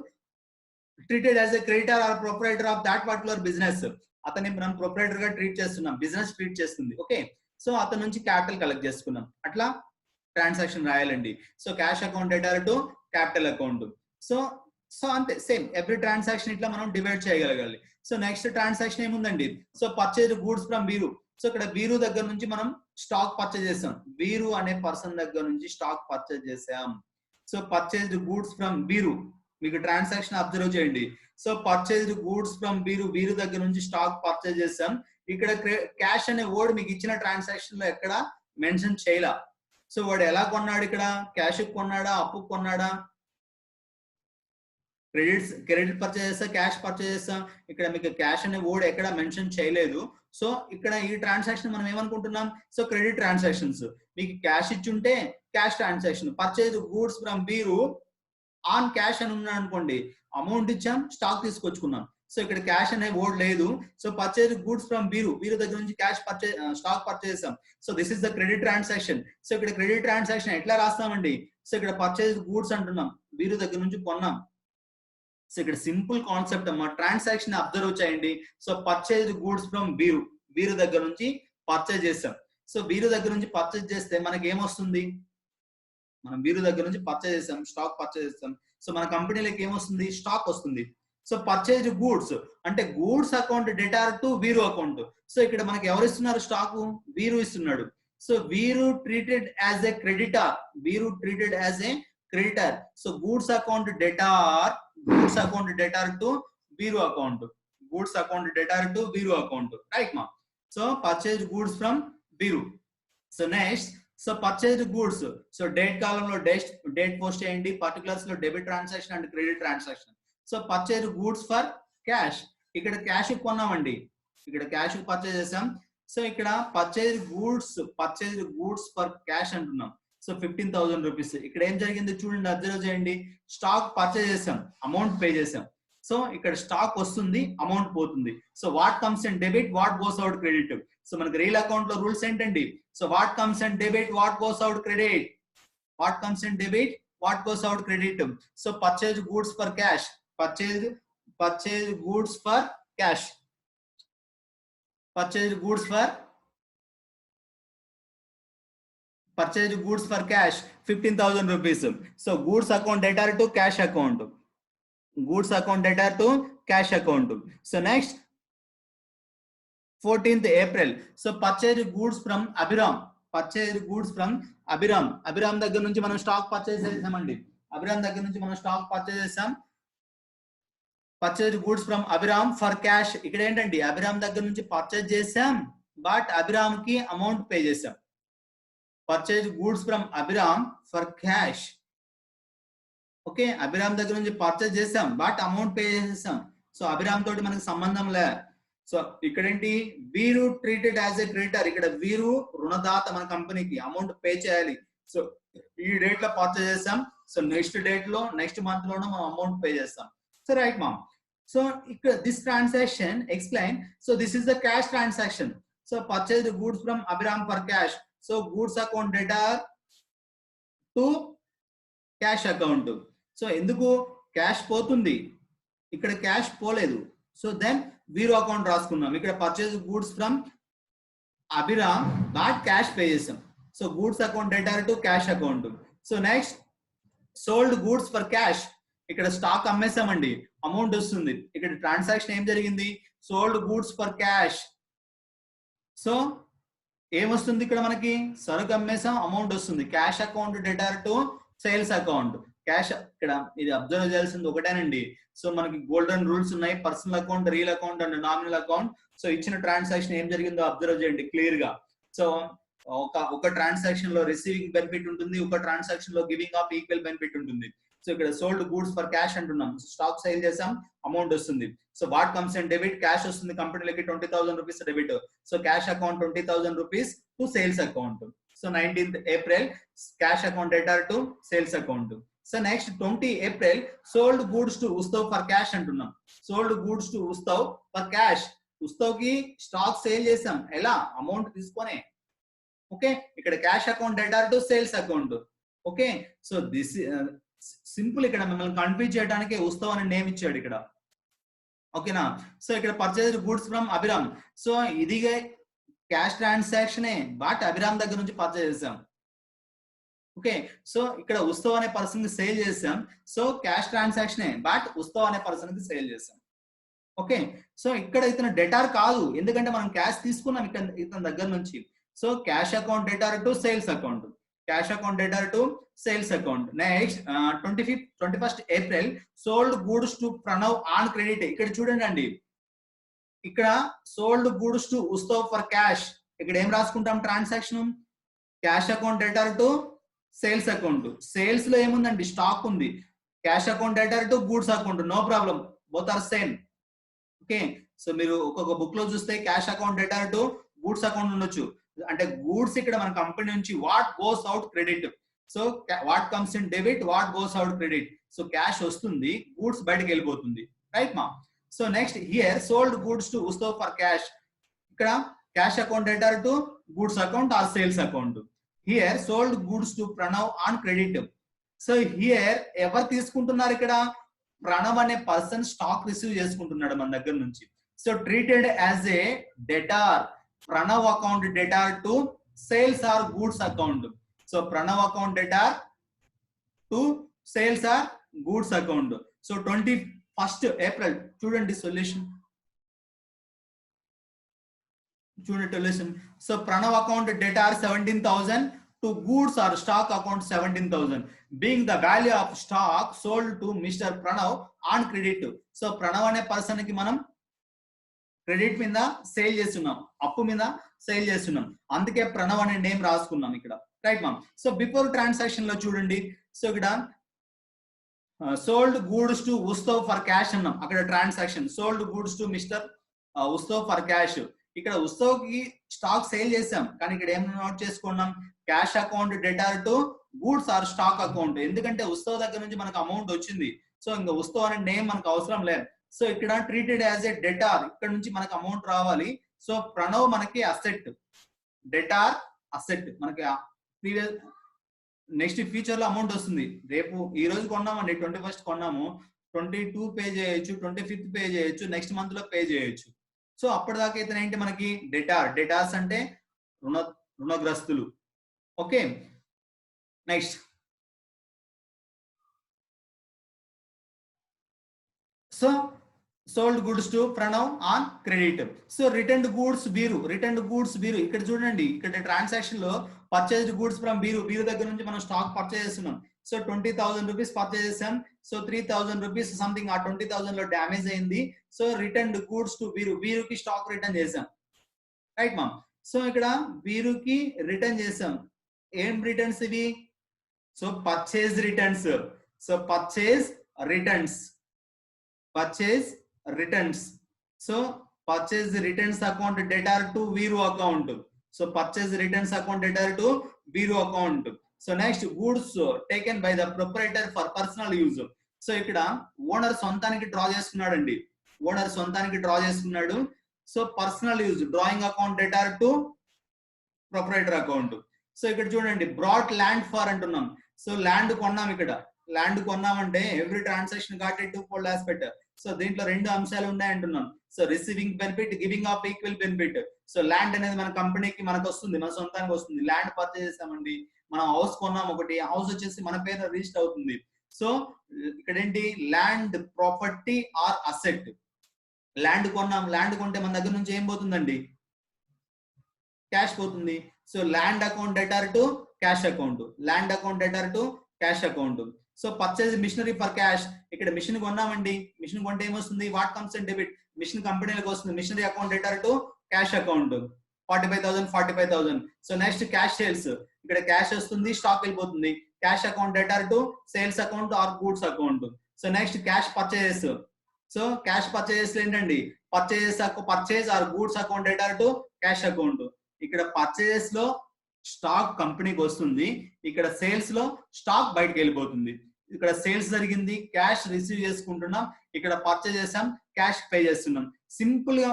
treated as a creditor or proprietor of that particular business. అతన్ని మనం proprietor గా treat చేస్తున్నాం, business treat చేస్తుంది. ఓకే, సో అతని నుంచి క్యాపిటల్ కలెక్ట్ చేసుకున్నాం, అట్లా ట్రాన్సాక్షన్ రాయాలండి. So cash account debtor to capital account. So అంతే, సేమ్ ఎవ్రీ ట్రాన్సాక్షన్ ఇట్లా మనం డివైడ్ చేయగలగాలి. సో నెక్స్ట్ ట్రాన్సాక్షన్ ఏముందండి, so purchase goods from Veeru. So ఇక్కడ వీరు దగ్గర నుంచి మనం స్టాక్ పర్చేజ్ చేసాం, వీరు అనే పర్సన్ దగ్గర నుంచి స్టాక్ పర్చేజ్ చేసాం. సో పర్చేజ్డ్ గూడ్స్ ఫ్రమ్ వీరు, మీకు ట్రాన్సాక్షన్ అబ్జర్వ్ చేయండి. So purchased goods from Veeru దగ్గర నుంచి స్టాక్ పర్చేజ్ చేసాం. ఇక్కడ క్యాష్ అనే వర్డ్ మీకు ఇచ్చిన ట్రాన్సాక్షన్ లో ఎక్కడ మెన్షన్ చేయలా. సో వాడు ఎలా కొన్నాడు, ఇక్కడ క్యాష్ కొన్నాడా, అప్పు కొన్నాడా, క్రెడిట్ పర్చేజ్ చేస్తా, క్యాష్ పర్చేజ్ చేస్తాం. ఇక్కడ మీకు క్యాష్ అనే వర్డ్ ఎక్కడ మెన్షన్ చేయలేదు. సో ఇక్కడ ఈ ట్రాన్సాక్షన్ మనం ఏమనుకుంటున్నాం, సో క్రెడిట్ ట్రాన్సాక్షన్స్. మీకు క్యాష్ ఇచ్చుంటే cash transaction, purchase goods from Veeru on cash అని ఉన్నాడు అనుకోండి, అమౌంట్ ఇచ్చాం, స్టాక్ తీసుకొచ్చుకున్నాం. సో ఇక్కడ క్యాష్ అనే వర్డ్ లేదు. So purchase goods from Veeru దగ్గర నుంచి క్యాష్ స్టాక్ పర్చేజ్ చేస్తాం. So this is the credit transaction. So ఇక్కడ క్రెడిట్ ట్రాన్సాక్షన్ ఎట్లా రాస్తామండి, సో ఇక్కడ పర్చేజ్ గూడ్స్ అంటున్నాం, వీరు దగ్గర నుంచి కొన్నాం. సో ఇక్కడ సింపుల్ కాన్సెప్ట్ అమ్మా, ట్రాన్సాక్షన్ అబ్జర్వ్ చేయండి. So purchase goods from Veeru దగ్గర నుంచి పర్చేజ్ చేస్తాం. సో వీరు దగ్గర నుంచి పర్చేజ్ చేస్తే మనకి ఏమొస్తుంది, మనం వీరు దగ్గర నుంచి పర్చేజ్ చేస్తాం, స్టాక్ పర్చేజ్ చేస్తాం. సో మన కంపెనీలకు ఏమొస్తుంది, స్టాక్ వస్తుంది. సో పర్చేజ్ గూడ్స్ అంటే గూడ్స్ అకౌంట్ డెటార్ టు వీరు అకౌంట్. సో ఇక్కడ మనకి ఎవరు ఇస్తున్నారు, స్టాక్ వీరు ఇస్తున్నాడు. సో వీరు treated as a creditor, so goods account debtor to వీరు అకౌంట్, రైట్ మా. So purchase goods from Veeru. So next, so purchase goods, so date కాలంలో డేట్ పోస్ట్ చేయండి, పర్టికులర్స్ లో debit transaction and credit transaction. So purchase goods for cash, ఇక్కడ cash కొన్నామండి, ఇక్కడ cash purchase చేసాం. So ఇక్కడ purchase goods for cash అంటున్నాం. So 15,000 rupees. ఇక్కడ ఏం జరిగింది చూడండి, అబ్జర్వ్ చేయండి. స్టాక్ పర్చేజ్ చేసాం, అమౌంట్ పే చేసాం. సో ఇక్కడ స్టాక్ వస్తుంది, అమౌంట్ పోతుంది. So what comes in debit, what goes out credit. So మనకి రియల్ అకౌంట్ లో రూల్స్ ఏంటండి, so what comes in debit, what goes out credit, so purchase goods for cash, purchase goods for cash, 15,000 rupees. So goods account debtor to cash account, so next 14th April. So purchase goods from Abhiram, Abhiram దగ్గర నుంచి మనం stock purchase చేసామండి, purchase goods from Abhiram for cash. ఇక్కడ ఏంటండి, అభిరామ్ దగ్గర నుంచి purchase చేసాం, but Abhiram కి అమౌంట్ పే చేసాం. Purchase goods from Abhiram for cash. Okay, Abhiram దగ్గర నుంచి పర్చేజ్ చేసాం, బట్ అమౌంట్ పే చేసేసాం. సో అభిరామ్ తోటి మనకి సంబంధం లే. సో ఇక్కడ ఏంటి, వీరు ట్రీటెడ్ యాజ్ ఎ క్రెడిటర్, ఇక్కడ వీరు రుణదాత మన కంపెనీకి అమౌంట్ పే చేయాలి. సో ఈ డేట్ లో పర్చేజ్ చేస్తాం, సో నెక్స్ట్ డేట్ లో నెక్స్ట్ మంత్ లోనే మనం అమౌంట్ పే చేస్తాం. So right ma'am. సో ఇక్కడ this transaction explain, so this is the cash transaction. So purchase goods from Abhiram for cash, so goods account debtor to cash account. So ఎందుకు cash పోతుంది, ఇక్కడ cash పోలేదు, so then hero account రాసుకున్నాం. ఇక్కడ purchase goods from Abhiram but cash pay చేసాం, so goods account debtor to cash account. So next sold goods for cash, ఇక్కడ stock అమ్మేసామండి, amount వస్తుంది. ఇక్కడ ట్రాన్సాక్షన్ ఏం జరిగింది, sold goods for cash. So ఏమొస్తుంది ఇక్కడ మనకి, సరుకు అమ్మేసాం, అమౌంట్ వస్తుంది. Cash account debtor to sales account. Cash ఇక్కడ ఇది అబ్జర్వ్ చేయాల్సింది ఒకటేనండి. సో మనకి గోల్డెన్ రూల్స్ ఉన్నాయి, personal account, real account and nominal account. So ఇచ్చిన ట్రాన్సాక్షన్ ఏం జరిగిందో అబ్జర్వ్ చేయండి క్లియర్ గా. సో ఒక ట్రాన్సాక్షన్ లో రిసీవింగ్ బెనిఫిట్ ఉంటుంది, ఒక ట్రాన్సాక్షన్ లో గివింగ్ ఆఫ్ ఈక్వల్ బెనిఫిట్ ఉంటుంది. సో ఇక్కడ సోల్డ్ గూడ్స్ ఫర్ క్యాష్ అంటున్నాం, స్టాక్ సేల్ చేసాం, అమౌంట్ వస్తుంది. So what comes and debit, cash వస్తుంది కంపెనీలకి 20,000 rupees debit. So cash account 20,000 rupees to sales account. So 19th April cash account debtor to sales account. So next 20 April sold goods to Utsav for cash అంటున్నాం. Sold goods to Utsav for cash, Utsav కి stock sale చేసాం, ఎలా, amount తీసుకొని. Okay, ఇక్కడ cash account debtor to sales account. Okay, so this simple, ఇక్కడ మిమ్మల్ని confuse చేయడానికి ఉత్సవ్ అనే నేమ్ ఇచ్చాడు ఇక్కడ. ఓకేనా. సో ఇక్కడ purchase goods from Abhiram, so ఇది క్యాష్ ట్రాన్సాక్షనే బట్ అభిరామ్ దగ్గర నుంచి పర్చేజ్ చేసాం. ఓకే, సో ఇక్కడ ఉత్సవ్ అనే పర్సన్ కి సేల్ చేసాం, సో క్యాష్ ట్రాన్సాక్షనే బట్ ఉత్సవ్ అనే పర్సన్ కి సేల్ చేసాం. ఓకే, సో ఇక్కడ ఇతను డెటార్ కాదు, ఎందుకంటే మనం క్యాష్ తీసుకున్నాం ఇతని దగ్గర నుంచి. So cash account debtor to sales account, cash account debtor to sales account. Next 21st April sold goods to Pranav on credit. ఇక్కడ చూడండి అండి, ఇక్కడ sold goods to Utsav for cash, ఇక్కడ ఏం రాసుకుంటాం transaction, cash account debtor to sales account. Sales లో ఏముందండి, stock ఉంది. Cash account debtor to goods account, no problem, both are same. Okay, so మీరు ఒక్కొక్క బుక్ లో చూస్తే cash account debtor to goods account ఉండొచ్చు. అంటే గూడ్స్ ఇక్కడ మన కంపెనీ నుంచి what goes out credit, so what comes in debit, what goes out credit. So cash వస్తుంది, గూడ్స్ బయటకు వెళ్ళిపోతుంది. రైట్ మా. So next here sold goods to Utsav for cash, ఇక్కడ cash account debtor to goods account or sales account. Here sold goods to Pranav on credit. So here ఎవరు తీసుకుంటున్నారు, ఇక్కడ ప్రణవ్ అనే person stock receive చేసుకుంటున్నాడు మన దగ్గర నుంచి. So treated as a debtor, Pranav account debtor to sales are goods account. So Pranav account debtor to sales are goods account. So 21st April చూడండి solution, చూడండి solution. So Pranav account debtor 17,000 to goods or stock account 17,000 being the value of stock sold to Mr. Pranav on credit. So Pranav అనే person కి మనం credit మీద sale చేస్తున్నాం, అప్పు మీద sale చేస్తున్నాం, అందుకే ప్రణవ్ అనే నేమ్ రాసుకున్నాం ఇక్కడ. Right ma'am. So before transaction లో చూడండి, సో ఇక్కడ sold goods to Utsav for cash అన్నాం, అక్కడ transaction sold goods to mister Utsav for cash. ఇక్కడ ఉత్సవ్ కి స్టాక్ సేల్ చేసాం, కానీ ఇక్కడ ఏం నోట్ చేసుకున్నాం, cash account debtor to goods or stock account. ఎందుకంటే ఉత్సవ్ దగ్గర నుంచి మనకు అమౌంట్ వచ్చింది, సో ఇంకా ఉత్సవ్ అనే నేమ్ మనకు అవసరం లేదు. సో ఇక్కడ ట్రీటెడ్ యాజ్ ఏ డెటార్, ఇక్కడ నుంచి మనకు అమౌంట్ రావాలి. సో ప్రణవ్ మనకి అసెట్, డెటార్ అసెట్, మనకి ప్రీవియస్ నెక్స్ట్ ఫ్యూచర్ లో అమౌంట్ వస్తుంది. రేపు ఈ రోజు కొన్నామండి, 21st కొన్నాము, 22 పే చేయొచ్చు, 25th పే చేయొచ్చు, నెక్స్ట్ మంత్ లో పే చేయొచ్చు. సో అప్పటిదాకా అయితే ఏంటి మనకి డెటార్, డెటార్స్ అంటే రుణగ్రస్తులు. Okay, next so sold goods to Pranav on credit. So returned goods Beeru, returned goods Beeru, ఇక్కడ చూడండి, ఇక్కడ ట్రాన్సాక్షన్ లో purchased goods from Beeru, Beeru దగ్గర నుంచి మనం స్టాక్ పర్చేజ్ చేస్తున్నాం. సో 20,000 రూపీస్ పర్చేజ్ చేసాం, సో 3,000 రూపీస్ సంథింగ్ ఆ 20,000 లో డ్యామేజ్ అయింది. So returned goods to Beeru, బీరుకి stock return చేసాం. Right ma'am. సో ఇక్కడ బీరుకి రిటర్న్ చేసాం, ఏం రిటర్న్స్ ఇవి, so purchase returns. So purchase returns, purchase returns. So purchase returns account debtor to Viru account. So purchase returns account debtor to Viru account. So next, goods taken by the proprietor for personal use. So ఇక్కడ owner సొంతానికి draw చేసుకున్నాడండి, owner సొంతానికి draw చేసుకున్నాడు. So personal use drawing account debtor to proprietor account. So ఇక్కడ చూడండి brought land for అంటున్నాం. So land కొన్నాం, ఇక్కడ ల్యాండ్ కొన్నామంటే every transaction got two fold aspect. So దీంట్లో రెండు అంశాలు ఉన్నాయి అంటున్నాం. So receiving benefit, giving of equal benefit. So land అనేది మన కంపెనీకి మనకు వస్తుంది, మన సొంతానికి వస్తుంది. ల్యాండ్ పర్చేస్ చేసామండి, మనం హౌస్ కొన్నాం ఒకటి, హౌస్ వచ్చేసి మన పేరు రిజిస్టర్ అవుతుంది. సో ఇక్కడ ఏంటి, land property or asset. Land కొన్నాం, ల్యాండ్ కొంటే మన దగ్గర నుంచి ఏం పోతుందండి, క్యాష్ పోతుంది. So land account debtor to cash account, land account debtor to cash account. So purchase machinery for cash, ఇక్కడ మిషన్ కొన్నామండి, మిషన్ కొంటే ఏమొస్తుంది, what comes in debit, machine కంపెనీలకు వస్తుంది. Machinery account debtor to cash account 45,000. So next cash sales, ఇక్కడ cash వస్తుంది, stock వెళ్ళిపోతుంది. Cash account debtor to sales account or goods account. So next cash purchases. So cash purchases ఏంటండి, purchase or goods account debtor to cash account. ఇక్కడ purchases లో stock కంపెనీకి వస్తుంది, ఇక్కడ sales లో స్టాక్ బయటకు వెళ్ళిపోతుంది. ఇక్కడ సేల్స్ జరిగింది, క్యాష్ రిసీవ్ చేసుకుంటున్నాం, ఇక్కడ పర్చేజ్ చేసాం, క్యాష్ పే చేస్తున్నాం. సింపుల్ గా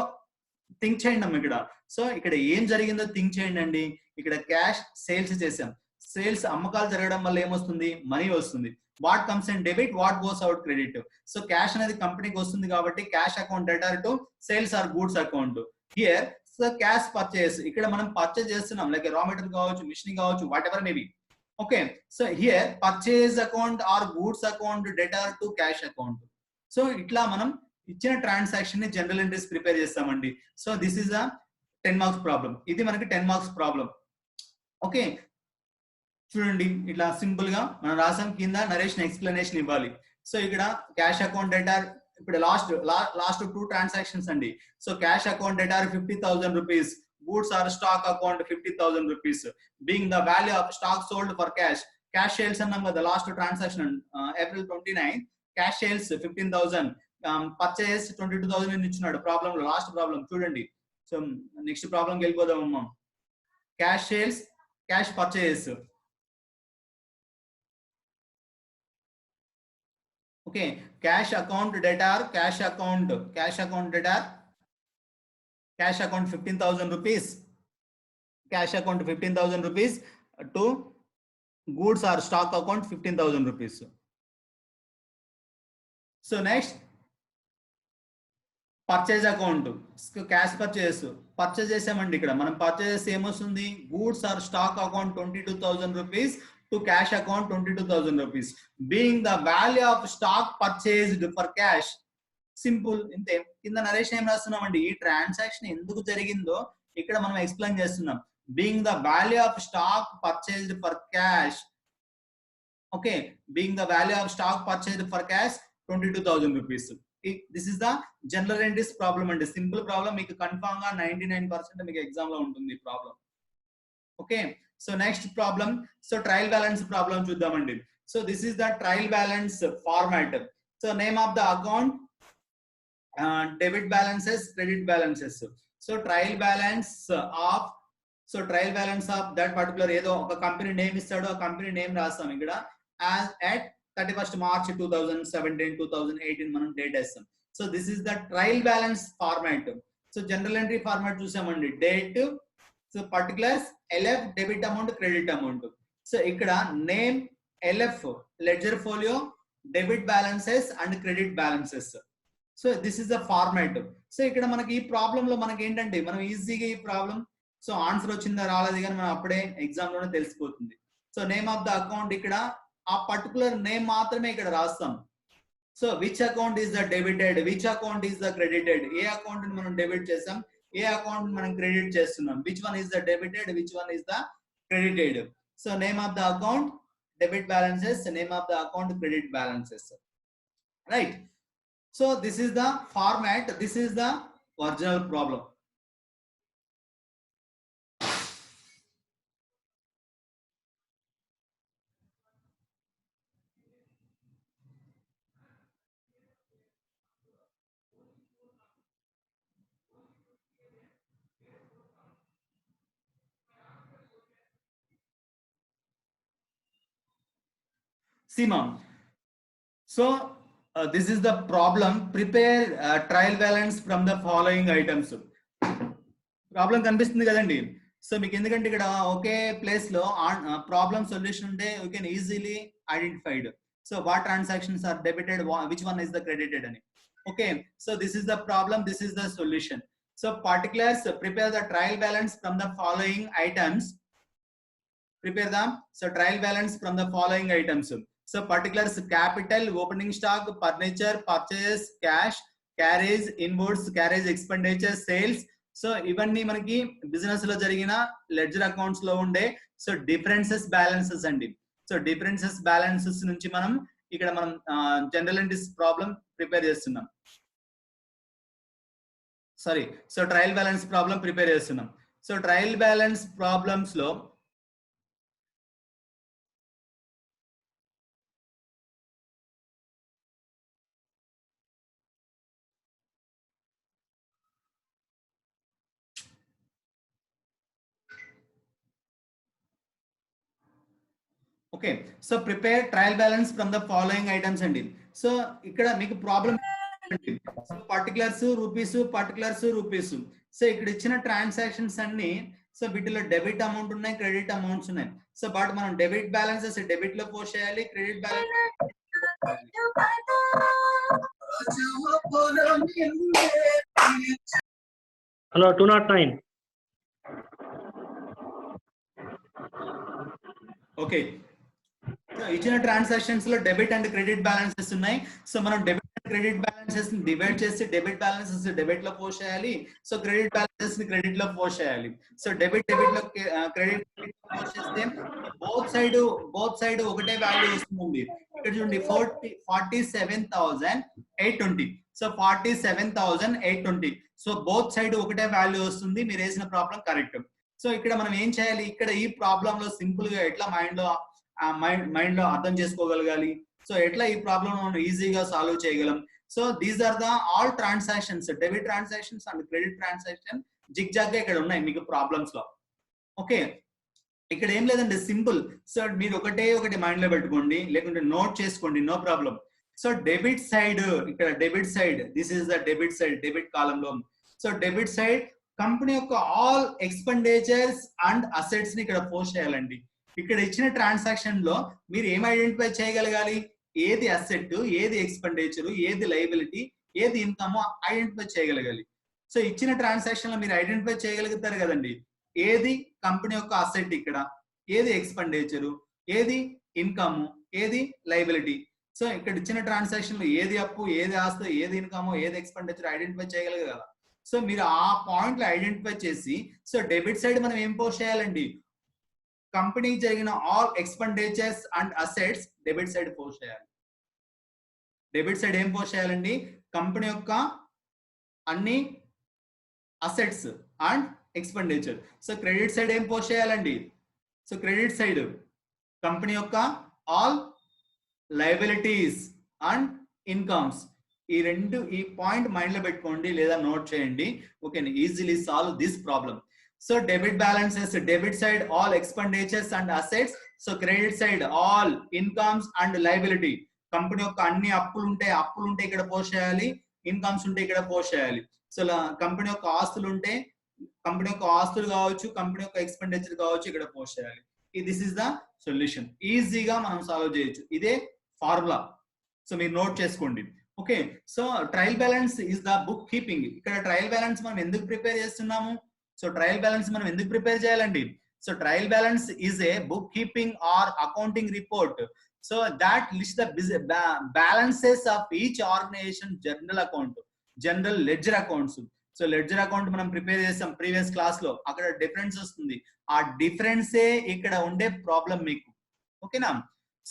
థింక్ చేయండి అమ్మ ఇక్కడ. సో ఇక్కడ ఏం జరిగిందో థింక్ చేయండి అండి. ఇక్కడ క్యాష్ సేల్స్ చేసాం, సేల్స్ అమ్మకాలు జరగడం వల్ల ఏమొస్తుంది, మనీ వస్తుంది. What comes in debit, what goes out credit. So cash అనేది కంపెనీకి వస్తుంది కాబట్టి cash account debtor to sales are goods account. Here so cash purchase, ఇక్కడ మనం పర్చేజ్ చేస్తున్నాం, లైక్ రా మెటీరియల్ కావచ్చు, మిషన్ కావచ్చు, what ever maybe. Okay, so here purchase account or goods account debtor to cash account. So ఇట్లా మనం ఇచ్చిన transaction ని general entries prepare చేస్తామండి. So this is a 10 marks problem, ఇది మనకి 10 మార్క్స్ ప్రాబ్లం. ఓకే, చూడండి ఇట్లా సింపుల్ గా మనం రాసాం, కింద నరేషన్ ఎక్స్ప్లెనేషన్ ఇవ్వాలి. సో ఇక్కడ క్యాష్ అకౌంట్ డెటార్, ఇప్పుడు లాస్ట్ 2 ట్రాన్సాక్షన్స్ అండి. So cash account debtor 50,000 rupees, goods or stock account 50,000 rupees, being the value of stock sold for cash. Cash sales అన్నాం కదా, last transaction April 29, cash sales 15,000, purchase 22,000 ఇచ్చినాడు problem లో, last problem చూడండి. So next ప్రాబ్లంకి వెళ్ళిపోదాం అమ్మా. Cash sales, cash purchase. Okay, cash account debtor, cash account debtor, cash account 15,000 rupees, cash account 15,000 rupees to goods or stock account 15,000 rupees. So next purchase account, cash purchase చేసామండి. ఇక్కడ మనం purchase ఏమొస్తుంది, goods or stock account 22,000 rupees to cash account 22,000 rupees, being the value of stock purchased for cash. Simple ఇంతే. కింద narration ఏం రాస్తున్నామండి, ఈ transaction ఎందుకు జరిగిందో ఇక్కడ మనం ఎక్స్ప్లెయిన్ చేస్తున్నాం. Being the value of stock purchased for cash. Okay, being the value of stock purchased for cash 22,000 rupees. This is the general entries problem అండి. సింపుల్ ప్రాబ్లం, మీకు కన్ఫర్మ్ గా 99% మీకు ఎగ్జామ్ లో ఉంటుంది ఈ problem. Okay, so next problem, so trial balance problem చూద్దామండి. So this is the trial balance format. So name of the account, debit balances, credit balances. So trial balance of that particular, ఏదో ఒక company name ఇస్తాడు, ఆ company name రాస్తాం ఇక్కడ. As at 31st March 2017, 2018 మనం date వేస్తాం. So this is the trial balance format. So general entry format చూసామండి, date, so particulars, LF debit amount, credit amount. So ఇక్కడ name, LF ledger folio, debit balances and credit balances. So this is the format. So ఇక్కడ మనకి ఈ problem లో మనకి ఏంటంటే, మనం ఈజీగా ఈ ప్రాబ్లం, సో ఆన్సర్ వచ్చిందా రాలేదు కానీ మనం అప్పుడే ఎగ్జామ్ లోనే తెలిసిపోతుంది. So name of the account, ఇక్కడ ఆ పర్టికులర్ నేమ్ మాత్రమే ఇక్కడ రాస్తాం. So which account is the debited, which account is the credited, A account ని మనం డెబిట్ చేసాం, ఏ అకౌంట్ మనం క్రెడిట్ చేస్తున్నాం, which one is the debited, which one is the credited. So name of the account, debit balances, name of the account, credit balances, right. So this is the format, this is the original problem. See ma'am, so this is the problem. Prepare trial balance from the following items. Problem కనిపిస్తుంది కదండి. So మీకు ఎందుకంటే ఇక్కడ ఒకే place లో problem solution ఉంటే you can easily identified. So what transactions are debited, which one is the credited అని. Okay, so this is the problem, this is the solution. So particulars, prepare the trial balance from the following items. Prepare the trial balance from the following items. So particulars: capital, opening stock, furniture, purchase, cash, carriage, inwards, carriage expenditure, sales. So ఇవన్నీ మనకి business లో జరిగిన ledger accounts లో ఉండే so differences balances అండి. So differences balances నుంచి మనం ఇక్కడ మనం జనరల్ ఎంట్రీస్ ప్రాబ్లం ప్రిపేర్ చేస్తున్నాం. Sorry, so trial balance problem prepare చేస్తున్నాం. సో ట్రయల్ బ్యాలెన్స్ ప్రాబ్లమ్స్ లో okay, so prepare trial balance from the following items అండి. సో ఇక్కడ మీకు problem particulars rupees, particulars rupees. So ఇక్కడ ఇచ్చిన ట్రాన్సాక్షన్స్ అన్ని so వీటిలో డెబిట్ అమౌంట్ ఉన్నాయి, క్రెడిట్ అమౌంట్స్ ఉన్నాయి. సో బట్ మనం డెబిట్ బ్యాలెన్సెస్ డెబిట్ లో పోస్ట్ చేయాలి, క్రెడిట్ బ్యాలెన్స్. హలో 209. ఓకే, ఇచ్చిన ట్రాన్సాక్షన్స్ లో డెబిట్ అండ్ క్రెడిట్ బ్యాలెన్సెస్ ఉన్నాయి. సో మనం డెబిట్ అండ్ క్రెడిట్ బ్యాలెన్సెస్ ని డివైడ్ చేసి డెబిట్ బ్యాలెన్సెస్ డెబిట్ లో పోస్ట్ చేయాలి, సో క్రెడిట్ బ్యాలెన్సెస్ ని క్రెడిట్ లో పోస్ట్ చేయాలి. సో డెబిట్ లో క్రెడిట్ పోస్ట్ చేస్తే బోత్ సైడ్ ఒకటే వాల్యూ వస్తుంది. ఇక్కడ చూడండి 47,820. సో 47,820. సో బోత్ సైడ్ ఒకటే వాల్యూ వస్తుంది. మీరు వేసిన ప్రాబ్లం కరెక్ట్. సో ఇక్కడ మనం ఏం చేయాలి, ఇక్కడ ఈ ప్రాబ్లం లో సింపుల్ గా ఎట్లా మైండ్ లో అర్థం చేసుకోగలగాలి, సో ఎట్లా ఈ ప్రాబ్లం మనం ఈజీగా సాల్వ్ చేయగలం. So these are the all transactions, debit transactions and credit transaction zigzag గా ఇక్కడ ఉన్నాయి మీకు ప్రాబ్లమ్స్ లో. ఓకే, ఇక్కడ ఏం లేదండి, సింపుల్. సో మీరు ఒకటి మైండ్ లో పెట్టుకోండి, లేకుంటే నోట్ చేసుకోండి, no problem. So debit side, ఇక్కడ debit side, this is the debit side, debit column లో. సో డెబిట్ సైడ్ కంపెనీ యొక్క ఆల్ ఎక్స్పెండిచర్స్ అండ్ అసెట్స్ ని ఇక్కడ పోస్ట్ చేయాలండి. ఇక్కడ ఇచ్చిన ట్రాన్సాక్షన్ లో మీరు ఏం ఐడెంటిఫై చేయగలగాలి, ఏది అసెట్, ఏది ఎక్స్పెండిచర్, ఏది లయబిలిటీ, ఏది ఇన్కమ్ ఐడెంటిఫై చేయగలగాలి. సో ఇచ్చిన ట్రాన్సాక్షన్ లో మీరు ఐడెంటిఫై చేయగలుగుతారు కదండి, ఏది కంపెనీ యొక్క అసెట్, ఇక్కడ ఏది ఎక్స్పెండిచర్, ఏది ఇన్కమ్, ఏది లయబిలిటీ. సో ఇక్కడ ఇచ్చిన ట్రాన్సాక్షన్ లో ఏది అప్పు, ఏది ఆస్తి, ఏది ఇన్కమ్, ఏది ఎక్స్పెండిచర్ ఐడెంటిఫై చేయగలగాలి కదా. సో మీరు ఆ పాయింట్లు ఐడెంటిఫై చేసి సో డెబిట్ సైడ్ మనం ఏం పోస్ట్ చేయాలండి, కంపెనీకి జరిగిన all expenditures and assets debit side post చేయాలి. డెబిట్ సైడ్ ఏం పోస్ట్ చేయాలండి, కంపెనీ యొక్క అన్ని assets and expenditure. So credit side ఏం పోస్ట్ చేయాలండి, సో క్రెడిట్ సైడ్ కంపెనీ యొక్క ఆల్ లయబిలిటీస్ అండ్ ఇన్కమ్స్. ఈ పాయింట్ మైండ్ లో పెట్టుకోండి లేదా నోట్ చేయండి. Okay, easily solve this problem. So debit balances, debit side all expenditures and assets. So credit side all incomes and liability. Company యొక్క అన్ని అప్పులు ఉంటే ఇక్కడ పోస్ట్ చేయాలి, ఇన్కమ్స్ ఉంటే ఇక్కడ పోస్ట్ చేయాలి. సో కంపెనీ యొక్క ఆస్తులు ఉంటే కంపెనీ యొక్క ఆస్తులు కావచ్చు, కంపెనీ యొక్క ఎక్స్పెండిచర్ కావచ్చు, ఇక్కడ పోస్ట్ చేయాలి. This is the solution. ఈజీగా మనం సాల్వ్ చేయొచ్చు, ఇదే ఫార్ములా. సో మీరు నోట్ చేసుకోండి. Okay, so trial balance is the book keeping. ఇక్కడ ట్రయల్ బ్యాలెన్స్ మనం ఎందుకు ప్రిపేర్ చేస్తున్నాము, సో ట్రయల్ బ్యాలెన్స్ మనం ఎందుకు ప్రిపేర్ చేయాలండి. So trial balance is a book keeping or accounting report. So that list the balances of each organisation general account, general ledger accounts. So ledger account మనం prepare చేస్తాం previous class లో, అక్కడ difference వస్తుంది. ఆ డిఫరెన్సే ఇక్కడ ఉండే problem మీకు. ఓకేనా.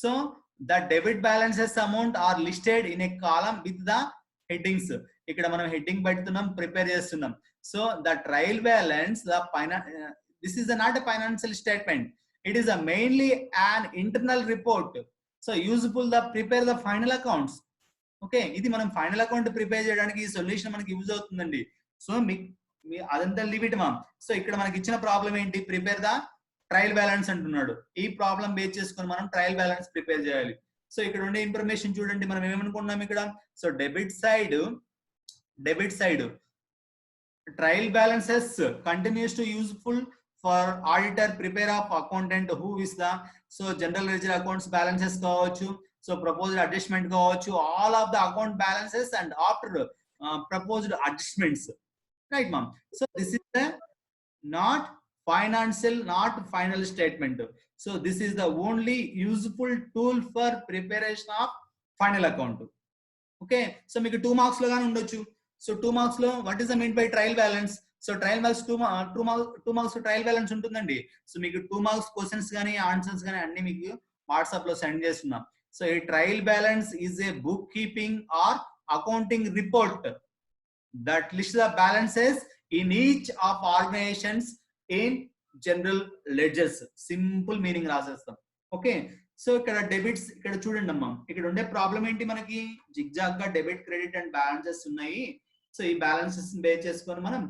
So the debit balances amount are listed in a column with the headings. ఇక్కడ మనం హెడ్డింగ్ పెడుతున్నాం, ప్రిపేర్ చేస్తున్నాం. So the trial balance, this is not a financial statement, it is a mainly an internal report. So useful the prepare the final accounts. Okay, ఇది మనం final account prepare చేయడానికి ఈ solution మనకి use అవుతుందండి. So అదంతా leave it ma'am. So ఇక్కడ మనకి ఇచ్చిన ప్రాబ్లం ఏంటి, ప్రిపేర్ ద ట్రయల్ బ్యాలెన్స్ అంటున్నాడు. ఈ ప్రాబ్లం బేస్ చేసుకొని మనం ట్రయల్ బ్యాలెన్స్ ప్రిపేర్ చేయాలి. సో ఇక్కడ ఉండే ఇన్ఫర్మేషన్ చూడండి, మనం ఏమనుకున్నాం ఇక్కడ. So debit side trial balances continues to useful for auditor prepare of accountant who is the so general ledger accounts balances కావచ్చు, so proposed adjustment కావచ్చు, all of the account balances and after proposed adjustments, right ma'am. So this is the not final statement. So this is the only useful tool for preparation of final account. Okay, so మీకు 2 marks లో గాని ఉండొచ్చు. So 2 marks లో what is the mean by trial balance? So trial balance 2 marks trial balance ఉంటుందండి. So మీకు 2 marks questions గానీ answers గానీ అన్ని మీకు వాట్సాప్ లో సెండ్ చేస్తున్నాం. సో ఈ trial balance is a book keeping or accounting report that list the balances in each of organisations in general ledgers. Simple meaning రాసేస్తాం. ఓకే, సో ఇక్కడ డెబిట్స్ ఇక్కడ చూడండి అమ్మా, ఇక్కడ ఉండే ప్రాబ్లం ఏంటి, మనకి జిగ్జాగ్ గా డెబిట్ క్రెడిట్ అండ్ బ్యాలెన్సెస్ ఉన్నాయి. సో ఈ బ్యాలెన్సెస్ బేస్ చేసుకొని మనం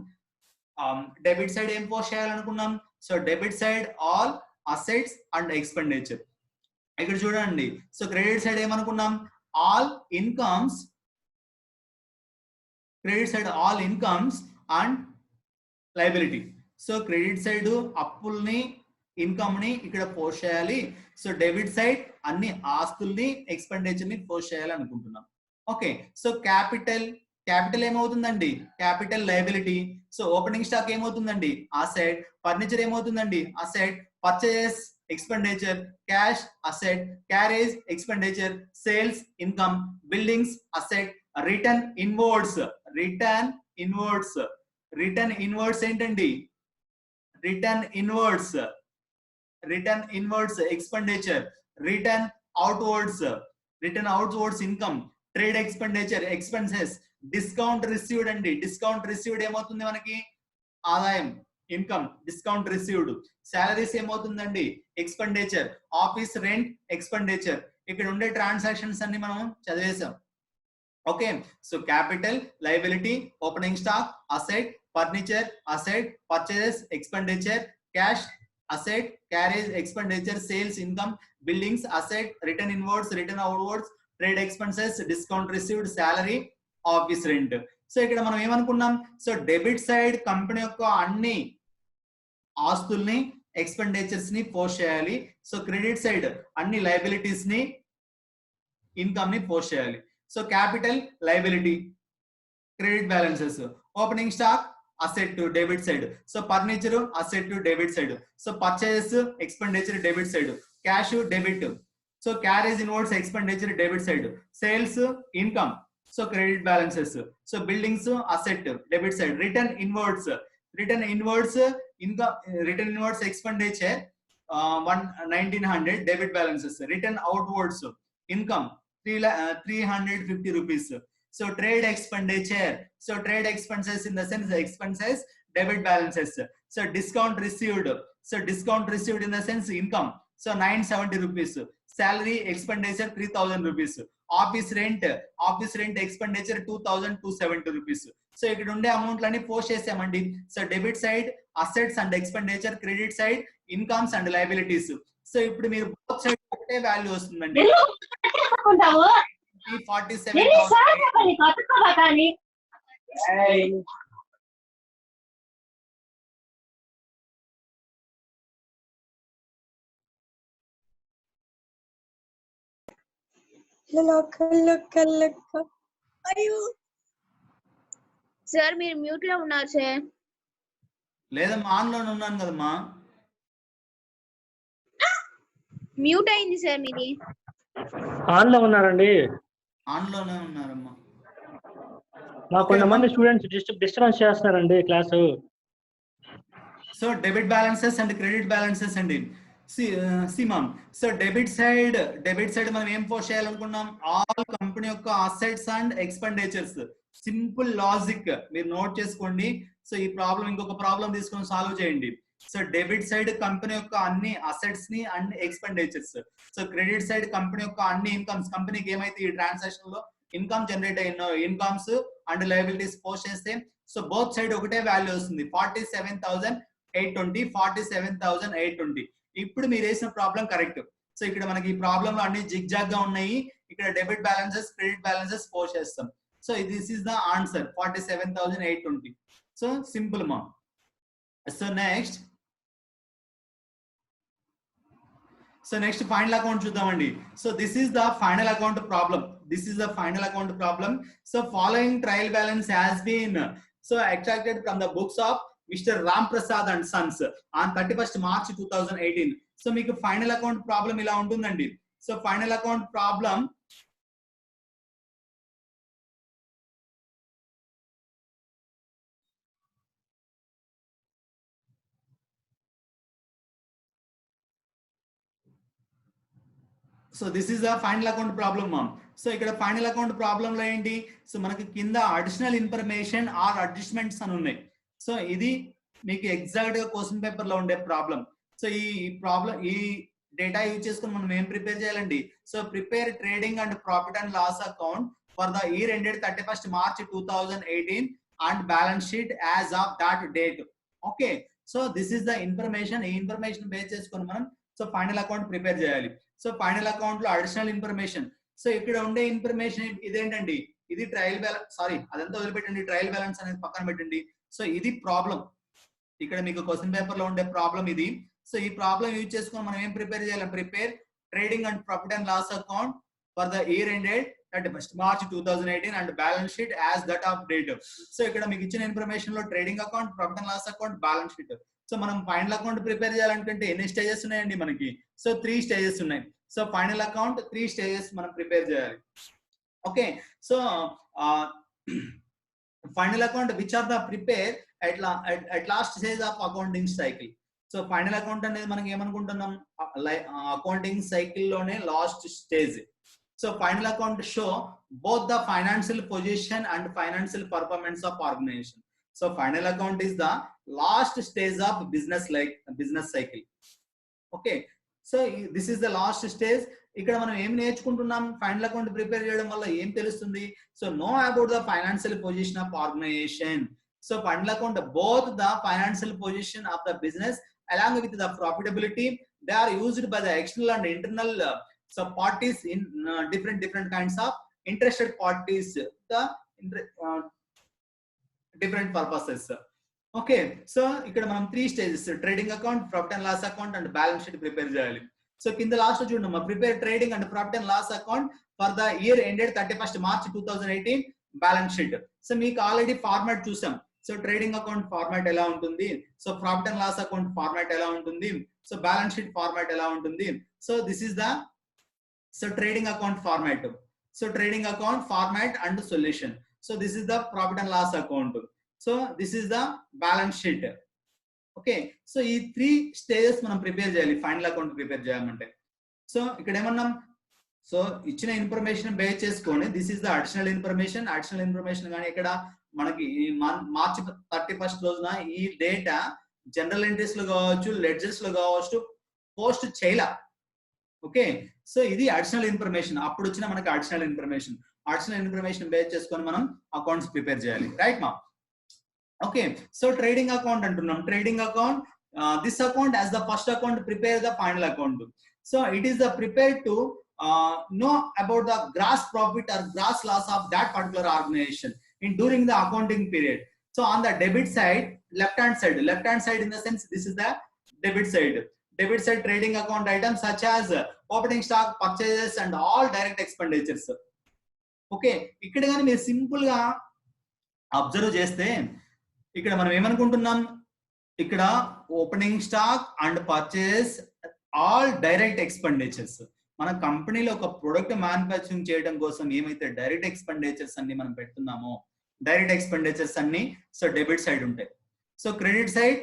డెబిట్ సైడ్ ఏం పోస్ట్ చేయాలనుకున్నాం. So debit side all assets and expenditure. ఇక్కడ చూడండి, సో క్రెడిట్ సైడ్ ఏమనుకున్నాం, all incomes, credit side all incomes and liability. So credit side అప్పుల్ని ఇన్కమ్ ని ఇక్కడ పోస్ట్ చేయాలి. సో డెబిట్ సైడ్ అన్ని ఆస్తుల్ని ఎక్స్పెండిచర్ ని పోస్ట్ చేయాలి అనుకుంటున్నాం. ఓకే, సో క్యాపిటల్ ఏమవుతుందండి, capital liability. So opening stock ఏమవుతుందండి, అసెట్. ఫర్నిచర్ ఏమవుతుందండి, asset. Purchase expenditure, cash asset, carriage expenditure, sales income, buildings asset, return inwards ఏంటండి, return inwards expenditure, return outwards income, trade expenditure expenses, discount received అండి. Discount received ఏమవుతుంది మనకి, ఆదాయం income, discount received. Salaries ఏమవుతుందండి, expenditure. Office rent expenditure. ఇక్కడ ఉండే transactions అన్ని మనం చదివేశాం. Okay, so capital, liability, opening stock, asset, furniture asset, purchase expenditure, cash asset, carriage expenditure, sales income, buildings asset, return inwards, return outwards, trade expenses, discount received, salary, office rent. So ఇక్కడ మనం ఏమనుకున్నాం, so debit side company యొక్క అన్ని ఆస్తుల్ని expenditures ని post చేయాలి. So credit side అన్ని liabilities ని ఇన్కమ్ ని పోస్ట్ చేయాలి. So capital, liability, credit balances, opening stock asset to debit side. So furniture asset to debit side. So purchase expenditure debit side, cash debit. So carriage inwards expenditure debit side, sales income, so credit balances. So buildings asset debit side, return inwards income, return inwards expenditure 1900 debit balances, return outwards income 350 rupees. So trade expenditure, so trade expenses in the sense expenses, debit balances. So discount received in the sense income, so 970 rupees. Salary expenditure 3000 rupees. Office rent expenditure 2270 rupees. So ఇక్కడ ఉండే amount లన్నీ post చేసామండి. So debit side assets and expenditure, credit side incomes and liabilities. So ఇప్పుడు మీరు both side ఒకటే value వస్తుందండి, 47,000. Sir మీరు mute లో ఉన్నారు సార్. లేదమ్మా, ఆన్ లోనే ఉన్నాను కదమ్మా. మ్యూట్ అయింది సార్ మీది. ఆన్ లో ఉన్నారండి, ఆన్ లోనే ఉన్నారమ్మా. మాకు కొంతమంది స్టూడెంట్స్ డిస్టర్బెన్స్ చేస్తున్నారండి class. So debit balances and credit balances అండి. సిమామ్, సో డెబిట్ సైడ్ మనం ఏం పోస్ట్ చేయాలనుకున్నాం, ఆల్ కంపెనీ యొక్క assets and expenditures. Simple logic మీరు నోట్ చేసుకోండి. సో ఈ ప్రాబ్లం ఇంకొక ప్రాబ్లం తీసుకొని సాల్వ్ చేయండి. సో డెబిట్ సైడ్ కంపెనీ యొక్క అన్ని అసెట్స్ ని and expenditures. So credit side company యొక్క అన్ని ఇన్కమ్స్, కంపెనీకి ఏమైతే ఈ ట్రాన్సాక్షన్ లో ఇన్కమ్ జనరేట్ అయిన ఇన్కమ్స్ అండ్ లయబిలిటీస్ పోస్ట్ చేస్తే సో బోత్ సైడ్ ఒకటే వాల్యూ వస్తుంది, 47,820. ఇప్పుడు మీరు వేసిన ప్రాబ్లం కరెక్ట్. సో ఇక్కడ మనకి ఈ ప్రాబ్లం లో అన్ని జిగ్జాగ్ గా ఉన్నాయి. ఇక్కడ debit balances credit balances post చేస్తాం. So this is the answer 47,820. So simple మా. సో నెక్స్ట్ ఫైనల్ అకౌంట్ చూద్దామండి. So this is the final account problem. So following trial balance has been so extracted from the books of Mr. Ram Prasad and Sons on 31st March 2018. So మీకు final account problem ఇలా ఉంటుందండి. So final account problem so this is the final account problem ma'am. So ఇక్కడ final account problem లో ఏంటి, so మనకి కింద additional information are adjustments అని ఉన్నాయి. సో ఇది మీకు ఎగ్జాక్ట్ గా క్వశ్చన్ పేపర్ లో ఉండే ప్రాబ్లం. సో ఈ ప్రాబ్లం ఈ డేటా యూజ్ చేసుకుని మనం ఏం ప్రిపేర్ చేయాలండి. So prepare trading and profit and loss account for the year ended 31st March 2018 and balance sheet as of that date. Okay, so this is the information. ఈ information base చేసుకుని మనం so final account prepare చేయాలి. So final account లో additional information. So ఇక్కడ ఉండే information ఇదేంటండి, ఇది trial balance, sorry అదంతా వదిలిపెట్టండి, ట్రయల్ బ్యాలెన్స్ అనేది పక్కన పెట్టండి. సో ఇది ప్రాబ్లం, ఇక్కడ మీకు క్వశ్చన్ పేపర్ లో ఉండే ప్రాబ్లం ఇది. సో ఈ ప్రాబ్లం యూజ్ చేసుకొని మనం ఏం ప్రిపేర్ చేయాలి, prepare trading and profit and loss account for the year ended 31st March 2018 and balance sheet as that of date. So ఇక్కడ మీకు ఇచ్చిన ఇన్ఫర్మేషన్ లో trading account, profit and loss account, balance sheet. So మనం final account prepare చేయాలనుకుంటే ఎన్ని stages ఉన్నాయండి మనకి, so 3 stages ఉన్నాయి. సో ఫైనల్ అకౌంట్ 3 స్టేజెస్ మనం ప్రిపేర్ చేయాలి. Okay, so final account which are the prepare at last stage of accounting cycle. So final account అనేది మనకి ఏమనుకుంటున్నాం, అకౌంటింగ్ సైకిల్ లోనే last stage. So final account show both the financial position and financial performance of organisation. So final account is the last stage of business cycle. Okay, so this is the last stage. ఇక్కడ మనం ఏం నేర్చుకుంటున్నాం, final account prepare చేయడం వల్ల ఏం తెలుస్తుంది, so know about the financial position of organisation. So final account both the financial position of the business along with the profitability, they are used by the external and internal so parties in different kinds of interested parties, the different purposes. Okay, so ikkada manam 3 stages, trading account, profit and loss account and balance sheet prepare cheyali. So kinda last chudandama, prepare trading and profit and loss account for the year ended 31st March 2018 balance sheet. So meeku already format chusam. So trading account format ఎలా ఉంటుంది, so profit and loss account format ఎలా ఉంటుంది, so balance sheet format ఎలా ఉంటుంది. So this is the so trading account format. So trading account format and solution. So this is the profit and loss account. So this is the balance sheet. Okay, so ఈ 3 stages మనం prepare చేయాలి final account prepare చేయాలంటే. So ఇక్కడ ఏమన్నాం, so ఇచ్చిన information base చేసుకొని this is the additional information కానీ ఇక్కడ మనకి మార్చి 31st రోజున ఈ డేటా జనరల్ ఎంట్రీస్ లో కావచ్చు, లెడ్జర్స్ లో కావచ్చు పోస్ట్ చేయలా. ఓకే, సో ఇది అడిషనల్ ఇన్ఫర్మేషన్, అప్పుడు వచ్చిన మనకి అడిషనల్ ఇన్ఫర్మేషన్ బేస్ చేసుకొని మనం అకౌంట్స్ ప్రిపేర్ చేయాలి, రైట్ మా. ఓకే, సో ట్రేడింగ్ అకౌంట్ అంటున్నాం. Trading account, this account as the first account prepare the final account. So it is the prepare to know about the gross profit or gross loss of that particular organization in during the accounting period. So on the debit side, left hand side in the sense this is the debit side trading account items such as opening stock, purchases and all direct expenditures. Okay, ఇక్కడ కానీ మీరు simple గా observe చేస్తే ఇక్కడ మనం ఏమనుకుంటున్నాం, ఇక్కడ opening stock and purchase all direct expenditures. మన కంపెనీలో ఒక ప్రొడక్ట్ మ్యానుఫ్యాక్చరింగ్ చేయడం కోసం ఏమైతే డైరెక్ట్ ఎక్స్పెండిచర్స్ అన్ని మనం పెడుతున్నామో, డైరెక్ట్ ఎక్స్పెండిచర్స్ అన్ని సో డెబిట్ సైడ్ ఉంటాయి. So credit side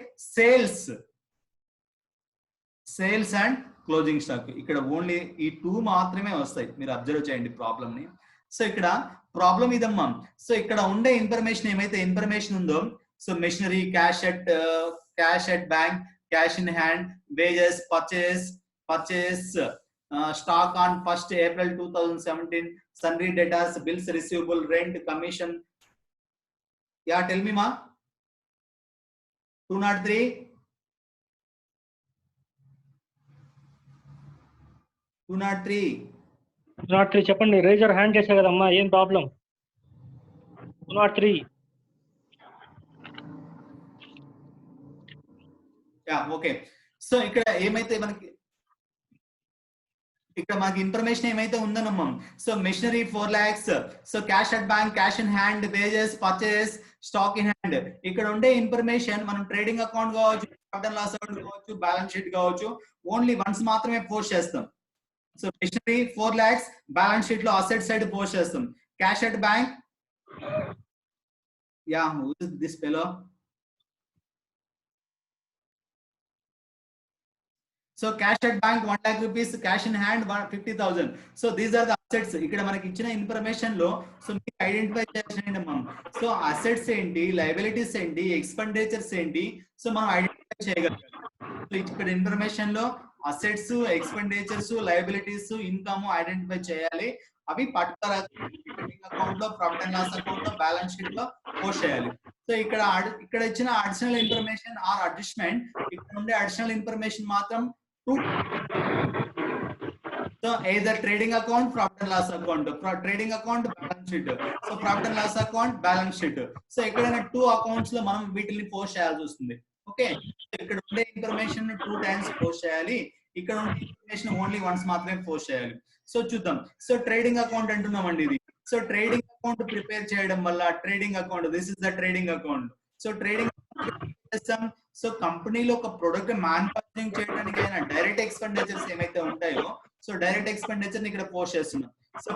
sales and closing stock. ఇక్కడ ఓన్లీ ఈ 2 మాత్రమే వస్తాయి, మీరు అబ్జర్వ్ చేయండి ప్రాబ్లమ్ ని. సో ఇక్కడ ప్రాబ్లం ఇదమ్మా. సో ఇక్కడ ఉండే ఇన్ఫర్మేషన్ ఏమైతే ఇన్ఫర్మేషన్ ఉందో, so machinery, cash at bank, cash in hand, wages, purchase stock on 1st April 2017, sundry debtors, bills receivable, rent, commission. Yeah, tell me ma. 203. 203. 203 చెప్పండి. Razor hand చేసా కదమ్మా, ఏం ప్రాబ్లం? 203. ఓకే. సో ఇక్కడ ఏమైతే మనకి information ఏమైతే ఉందనమ్మా, so machinery 4 lakhs, so cash at bank, cash in hand, wages, purchase, stock in hand. ఇక్కడ ఉండే ఇన్ఫర్మేషన్ మనం ట్రేడింగ్ అకౌంట్ కావచ్చు, ప్రాఫిట్ అండ్ లాస్ అకౌంట్ కావచ్చు, బ్యాలెన్స్ షీట్ కావచ్చు, ఓన్లీ వన్స్ మాత్రమే పోస్ట్ చేస్తాం. So machinery 4 lakhs, balance sheet లో asset side post చేస్తాం. Cash at bank, who is this fellow? So cash at bank 1 lakh rupees, cash in hand 50,000. So these are the assets. ఇక్కడ మనకి ఇచ్చిన information లో so మీకు identify చేయాల్సింది మనం. So assets ఏంటి, లయబిలిటీస్ ఏంటి, ఎక్స్పెండిచర్స్ ఏంటి, సో మనం ఐడెంటిఫై చేయగలం. సో ఇక్కడ ఇన్ఫర్మేషన్ లో assets, expenditures, liabilities, income identify చేయాలి. అవి పర్టికులర్ అకౌంట్ లో, ప్రాఫిట్ అండ్ లాస్ అకౌంట్ లో, బ్యాలెన్స్ షీట్ లో పోస్ట్ చేయాలి. సో ఇక్కడ ఇచ్చిన అడిషనల్ ఇన్ఫర్మేషన్ ఆర్ అడ్జస్ట్మెంట్, ఇక్కడ ఉండే అడిషనల్ ఇన్ఫర్మేషన్ మాత్రం so either trading account, profit and loss account, trading account, balance sheet. So profit and loss account, balance sheet. So ఎక్కడైనా 2 accounts లో మనం వీటిని పోస్ట్ చేయాల్సి వస్తుంది. ఓకే, ఇక్కడ ఉండే ఇన్ఫర్మేషన్ 2 times పోస్ట్ చేయాలి. ఇక్కడ ఉండే ఇన్ఫర్మేషన్ ఓన్లీ వన్స్ మాత్రమే పోస్ట్ చేయాలి. సో చూద్దాం. సో ట్రేడింగ్ అకౌంట్ అంటున్నామండి ఇది. సో ట్రేడింగ్ అకౌంట్ ప్రిపేర్ చేయడం వల్ల trading account, this is the trading account. So trading so కంపెనీలో ఒక ప్రొడక్ట్ మ్యానుఫ్యాక్చరింగ్ చేయడానికి అయినా డైరెక్ట్ ఎక్స్పెండిచర్స్ ఏమైతే ఉంటాయో, సో డైరెక్ట్ ఎక్స్పెండిచర్ ని ఇక్కడ పోస్ట్ చేస్తున్నాం. So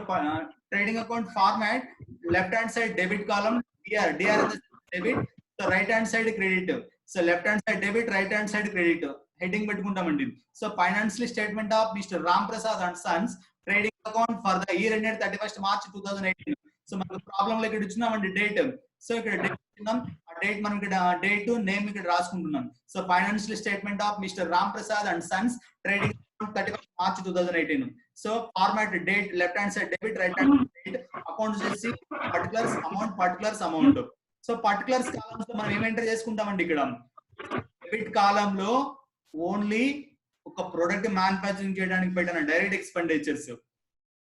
trading account format, left hand side debit column, DR debit, so right hand side credit. So left hand side debit, right hand side credit heading పెట్టుకుంటామండి. So financial statement of Mr Ram Prasad and sons, trading account for the year ended 31st March 2018. So మనకు problem లో ఇక్కడ ఇచ్చినామండి date. So ఇక్కడ date ఇస్తున్నాం, ఆ date మనం ఇక్కడ డేట్, నేమ్ ఇక్కడ రాసుకుంటున్నాం. So financial statement of Mr Ram Prasad and sons, trading account 31st March 2018. So format date, left hand side debit, right hand date, account చేసి particulars amount. So particulars columns లో మనం ఏం ఎంటర్ చేసుకుంటామండి, ఇక్కడ డెబిట్ కాలం లో only ఒక product manufacturing చేయడానికి పెట్టిన direct expenditures.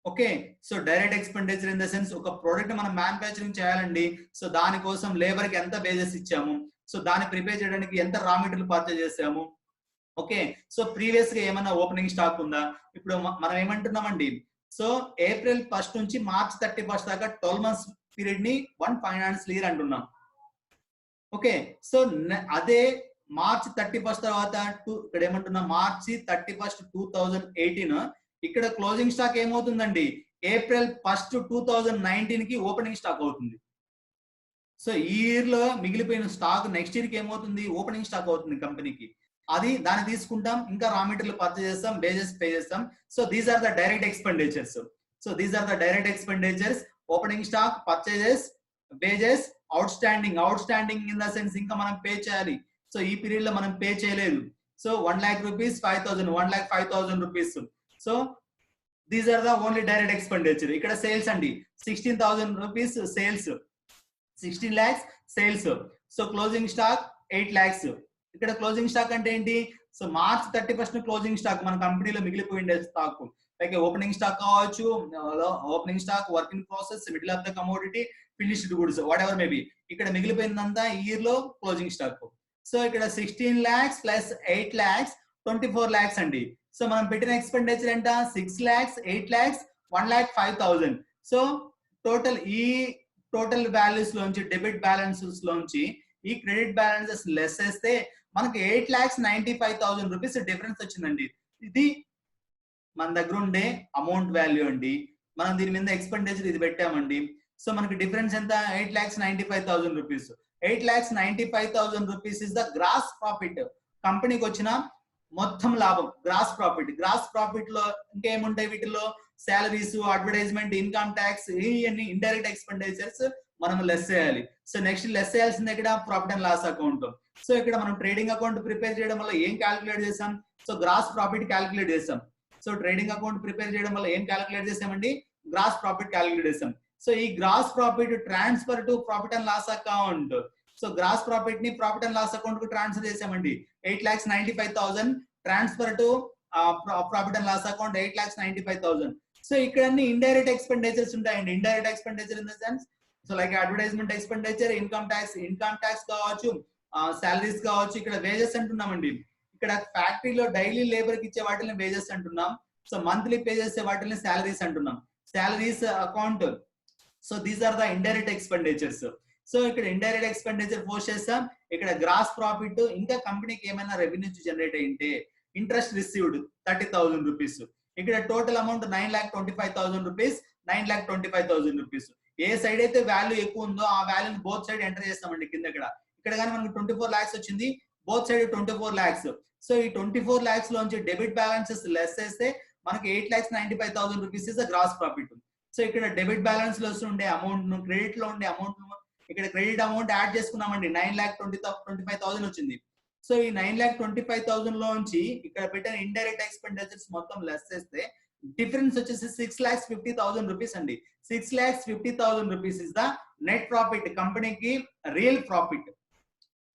Okay, so direct expenditure in the sense ఒక ప్రోడక్ట్ మనం మ్యానుఫ్యాక్చరింగ్ చేయాలండి. సో దానికోసం లేబర్ కి ఎంత వేజెస్ ఇచ్చాము, సో దాన్ని ప్రిపేర్ చేయడానికి ఎంత రా మెటీరియల్ పర్చేజ్ చేసాము. ఓకే, సో ప్రీవియస్ గా ఏమైనా ఓపెనింగ్ స్టాక్ ఉందా. ఇప్పుడు మనం ఏమంటున్నామండి, సో April 1st నుంచి March 31st దాకా 12 months పీరియడ్ ని 1 ఫైనాన్షియల్ ఇయర్ అంటున్నాం. ఓకే, సో అదే March 31st తర్వాత ఇక్కడ ఏమంటున్నాం, March 31st 2018. ఇక్కడ క్లోజింగ్ స్టాక్ ఏమవుతుందండి, April 1st 2019 కి ఓపెనింగ్ స్టాక్ అవుతుంది. సో ఈ ఇయర్ లో మిగిలిపోయిన స్టాక్ నెక్స్ట్ ఇయర్ కి ఏమవుతుంది, ఓపెనింగ్ స్టాక్ అవుతుంది కంపెనీకి. దాన్ని తీసుకుంటాం, ఇంకా రా మెటీరియల్ పర్చేజ్ చేస్తాం, వేజెస్ పే చేస్తాం. So these are the direct expenditures. So these are the direct expenditures, opening stock, purchases, wages, outstanding in the sense ఇంకా మనం పే చేయాలి. సో ఈ పీరియడ్ లో మనం పే చేయలేదు. So 1 lakh rupees, 5,000 rupees. So these are the only direct expenditure. ఇక్కడ sales అండి, 16,000 rupees sales, 16 lakhs sales. So closing stock 8 lakhs. ఇక్కడ క్లోజింగ్ స్టాక్ అంటే ఏంటి, so March 31st closing stock మన కంపెనీలో మిగిలిపోయిండే స్టాక్, లైక్ ఓపెనింగ్ స్టాక్ కావచ్చు, opening stock, work in process, middle of the commodity, finished goods, whatever maybe. ఇక్కడ మిగిలిపోయిందంతా year లో క్లోజింగ్ స్టాక్. సో ఇక్కడ 16 lakhs ప్లస్ 8 lakhs 24 lakhs అండి. So మనం పెట్టిన ఎక్స్పెండిచర్ ఎంత, 6 lakhs, 8 lakhs, 1,05,000. So total values లోంచి, డెబిట్ బ్యాలెన్సెస్ లోంచి ఈ క్రెడిట్ బ్యాలెన్సెస్ లెస్ చేస్తే మనకి 8,95,000 rupees డిఫరెన్స్ వచ్చిందండి. ఇది మన దగ్గర ఉండే అమౌంట్ వాల్యూ అండి. మనం దీని మీద ఎక్స్పెండిచర్ ఇది పెట్టామండి. సో మనకి డిఫరెన్స్ ఎంత, 8,95,000 rupees. 8,95,000 rupees is the gross profit. కంపెనీకి వచ్చిన మొత్తం లాభం గ్రాస్ ప్రాఫిట్ లో ఇంకేముంటాయి, వీటిలో సాలరీస్, అడ్వర్టైజ్మెంట్, ఇన్కమ్ ట్యాక్స్, ఇవన్నీ ఇండైరెక్ట్ ఎక్స్పెండిచర్స్ మనం లెస్ చేయాలి. సో నెక్స్ట్ లెస్ చేయాల్సింది ఇక్కడ profit and loss account. So ఇక్కడ మనం ట్రేడింగ్ అకౌంట్ ప్రిపేర్ చేయడం వల్ల ఏం క్యాలిక్యులేట్ చేసాం, సో గ్రాస్ ప్రాఫిట్ క్యాలిక్యులేట్ చేసాం. సో ట్రేడింగ్ అకౌంట్ ప్రిపేర్ చేయడం వల్ల ఏం క్యాలిక్యులేట్ చేసామండి, గ్రాస్ ప్రాఫిట్ క్యాలిక్యులేట్ చేసాం. సో ఈ gross profit transfer to profit and loss account. So gross profit ని ప్రాఫిట్ అండ్ లాస్ అకౌంట్ కు ట్రాన్స్ఫర్ చేసామండి. 8,95,000 transfer to profit and loss account 8,95,000. So ఇక్కడ అన్ని ఇండైరెక్ట్ ఎక్స్పెండిచర్స్ ఉంటాయండి. Indirect expenditure in the sense so like advertisement expenditure, income tax కావచ్చు, salaries కావచ్చు. ఇక్కడ wages అంటున్నామండి. ఇక్కడ ఫ్యాక్టరీలో డైలీ లేబర్ కి ఇచ్చే వాటిని వేజెస్ అంటున్నాం. సో మంత్లీ పే చేసే వాటిని సాలరీస్ అంటున్నాం. Salaries account. So these are the indirect expenditures. So ఇక్కడ ఇండైరెక్ట్ ఎక్స్పెండిచర్ పోస్ట్ చేస్తాం. ఇక్కడ గ్రాస్ ప్రాఫిట్, ఇంకా కంపెనీకి ఏమైనా రెవెన్యూ జనరేట్ అయింటే ఇంట్రెస్ట్ రిసీవ్డ్ 30,000 రూపీస్. ఇక్కడ టోటల్ అమౌంట్ 9,25,000 రూపీస్, 9,25,000 రూపీస్. ఏ సైడ్ అయితే వాల్యూ ఎక్కువ ఉందో ఆ వాల్యూని బోత్ సైడ్ ఎంటర్ చేస్తామండి కింద. ఇక్కడ కానీ మనకు 24 lakhs వచ్చింది, బోత్ సైడ్ 24 lakhs. సో ఈ 24 lakhs లోంచి డెబిట్ బ్యాలెన్సెస్ లెస్ చేస్తే మనకి 8,95,000 rupees is gross profit. So ఇక్కడ డెబిట్ బ్యాలెన్స్ లో ఉండే అమౌంట్ ను, క్రెడిట్ లో ఉండే అమౌంట్ ను ఇక్కడ క్రెడిట్ అమౌంట్ యాడ్ చేసుకున్నామండి. 9,25,000 వచ్చింది. సో ఈ 9,25,000 లోంచి ఇక్కడ పెట్టిన ఇండైరెక్ట్ ఎక్స్పెండిచర్స్ మొత్తం లెస్ చేస్తే డిఫరెన్స్ వచ్చేసి 6,50,000 రూపీస్ అండి. 6,50,000 rupees is the net profit, కంపెనీకి రియల్ ప్రాఫిట్.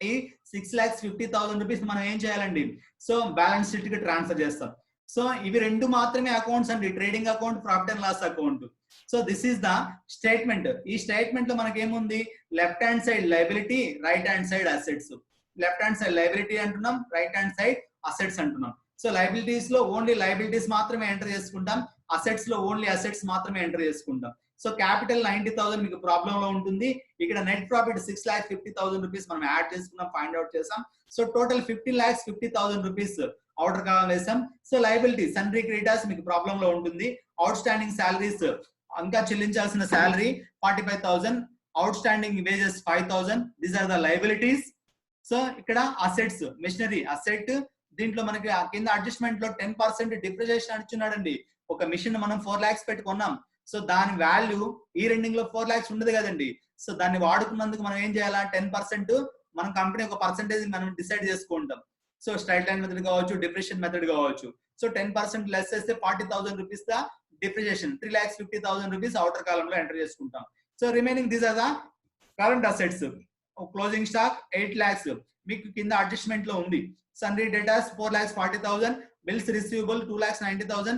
ఈ 6,50,000 రూపీస్ మనం ఏం చేయాలండి? సో బ్యాలెన్స్ షీట్ కి ట్రాన్స్ఫర్ చేస్తాం. సో ఇవి రెండు మాత్రమే అకౌంట్స్ అండి, trading account, profit and loss account. So this is the statement. ఈ స్టేట్మెంట్ లో మనకి ఏముంది? Left hand side liability, right hand side assets. Left hand side liability అంటున్నాం, రైట్ హ్యాండ్ సైడ్ అసెట్స్ అంటున్నాం. సో లైబిలిటీస్ లో only liabilities మాత్రమే enter చేసుకుంటాం, assets లో ఓన్లీ అసెట్స్ మాత్రమే ఎంటర్ చేసుకుంటాం. సో క్యాపిటల్ 90,000 మీకు ప్రాబ్లం లో ఉంటుంది. ఇక్కడ నెట్ ప్రాఫిట్ 6,50,000 రూపీస్ మనం యాడ్ చేసుకున్నాం, ఫైండ్ అవుట్ చేసాం. సో టోటల్ 15,50,000 రూపీస్ ఆర్డర్ గా వేసాం. సో లైబిలిటీ సన్రీ క్రెడిటర్స్ మీకు ప్రాబ్లం లో ఉంటుంది. అవుట్ స్టాండింగ్ సాలరీస్, ఇంకా చెల్లించాల్సిన salary 45,000, outstanding wages 5,000. These are the liabilities. So ఇక్కడ అసెట్స్, మెషినరీ అసెట్. దీంట్లో మనకి కింద అడ్జస్ట్మెంట్ లో 10% డిప్రిసియేషన్ ఇచ్చున్నాడండి. ఒక మిషన్ మనం 4 lakhs పెట్టి కొన్నాం. సో దాని వాల్యూ ఈ రెండింగ్ లో 4 lakhs ఉండదు కదండి. సో దాన్ని వాడుకున్నందుకు మనం ఏం చేయాలా? 10% మన కంపెనీ ఒక పర్సెంటేజ్ మనం డిసైడ్ చేసుకుంటాం. సో స్ట్రైట్ లైన్ మెథడ్ కావచ్చు, డిప్రిషియేషన్ మెథడ్ కావచ్చు. సో 10% లెస్ చేస్తే 40,000 రూపీస్ దా డిప్రిషియేషన్, 3,50,000 రూపీస్ అవుటర్ కాలం లో ఎంటర్ చేసుకుంటాం. So remaining these are the current assets. Closing stock 8 lakhs మీకు కింద అడ్జస్ట్మెంట్ లో ఉంది. Sundry debtors 4,40,000, bills receivable 2,90,000,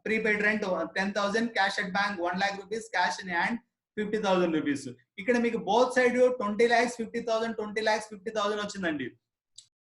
prepaid rent 10,000, cash at bank 1 lakh rupees, cash in hand 50,000 rupees. ఇక్కడ మీకు both side 20,50,000, 20,50,000 వచ్చిందండి.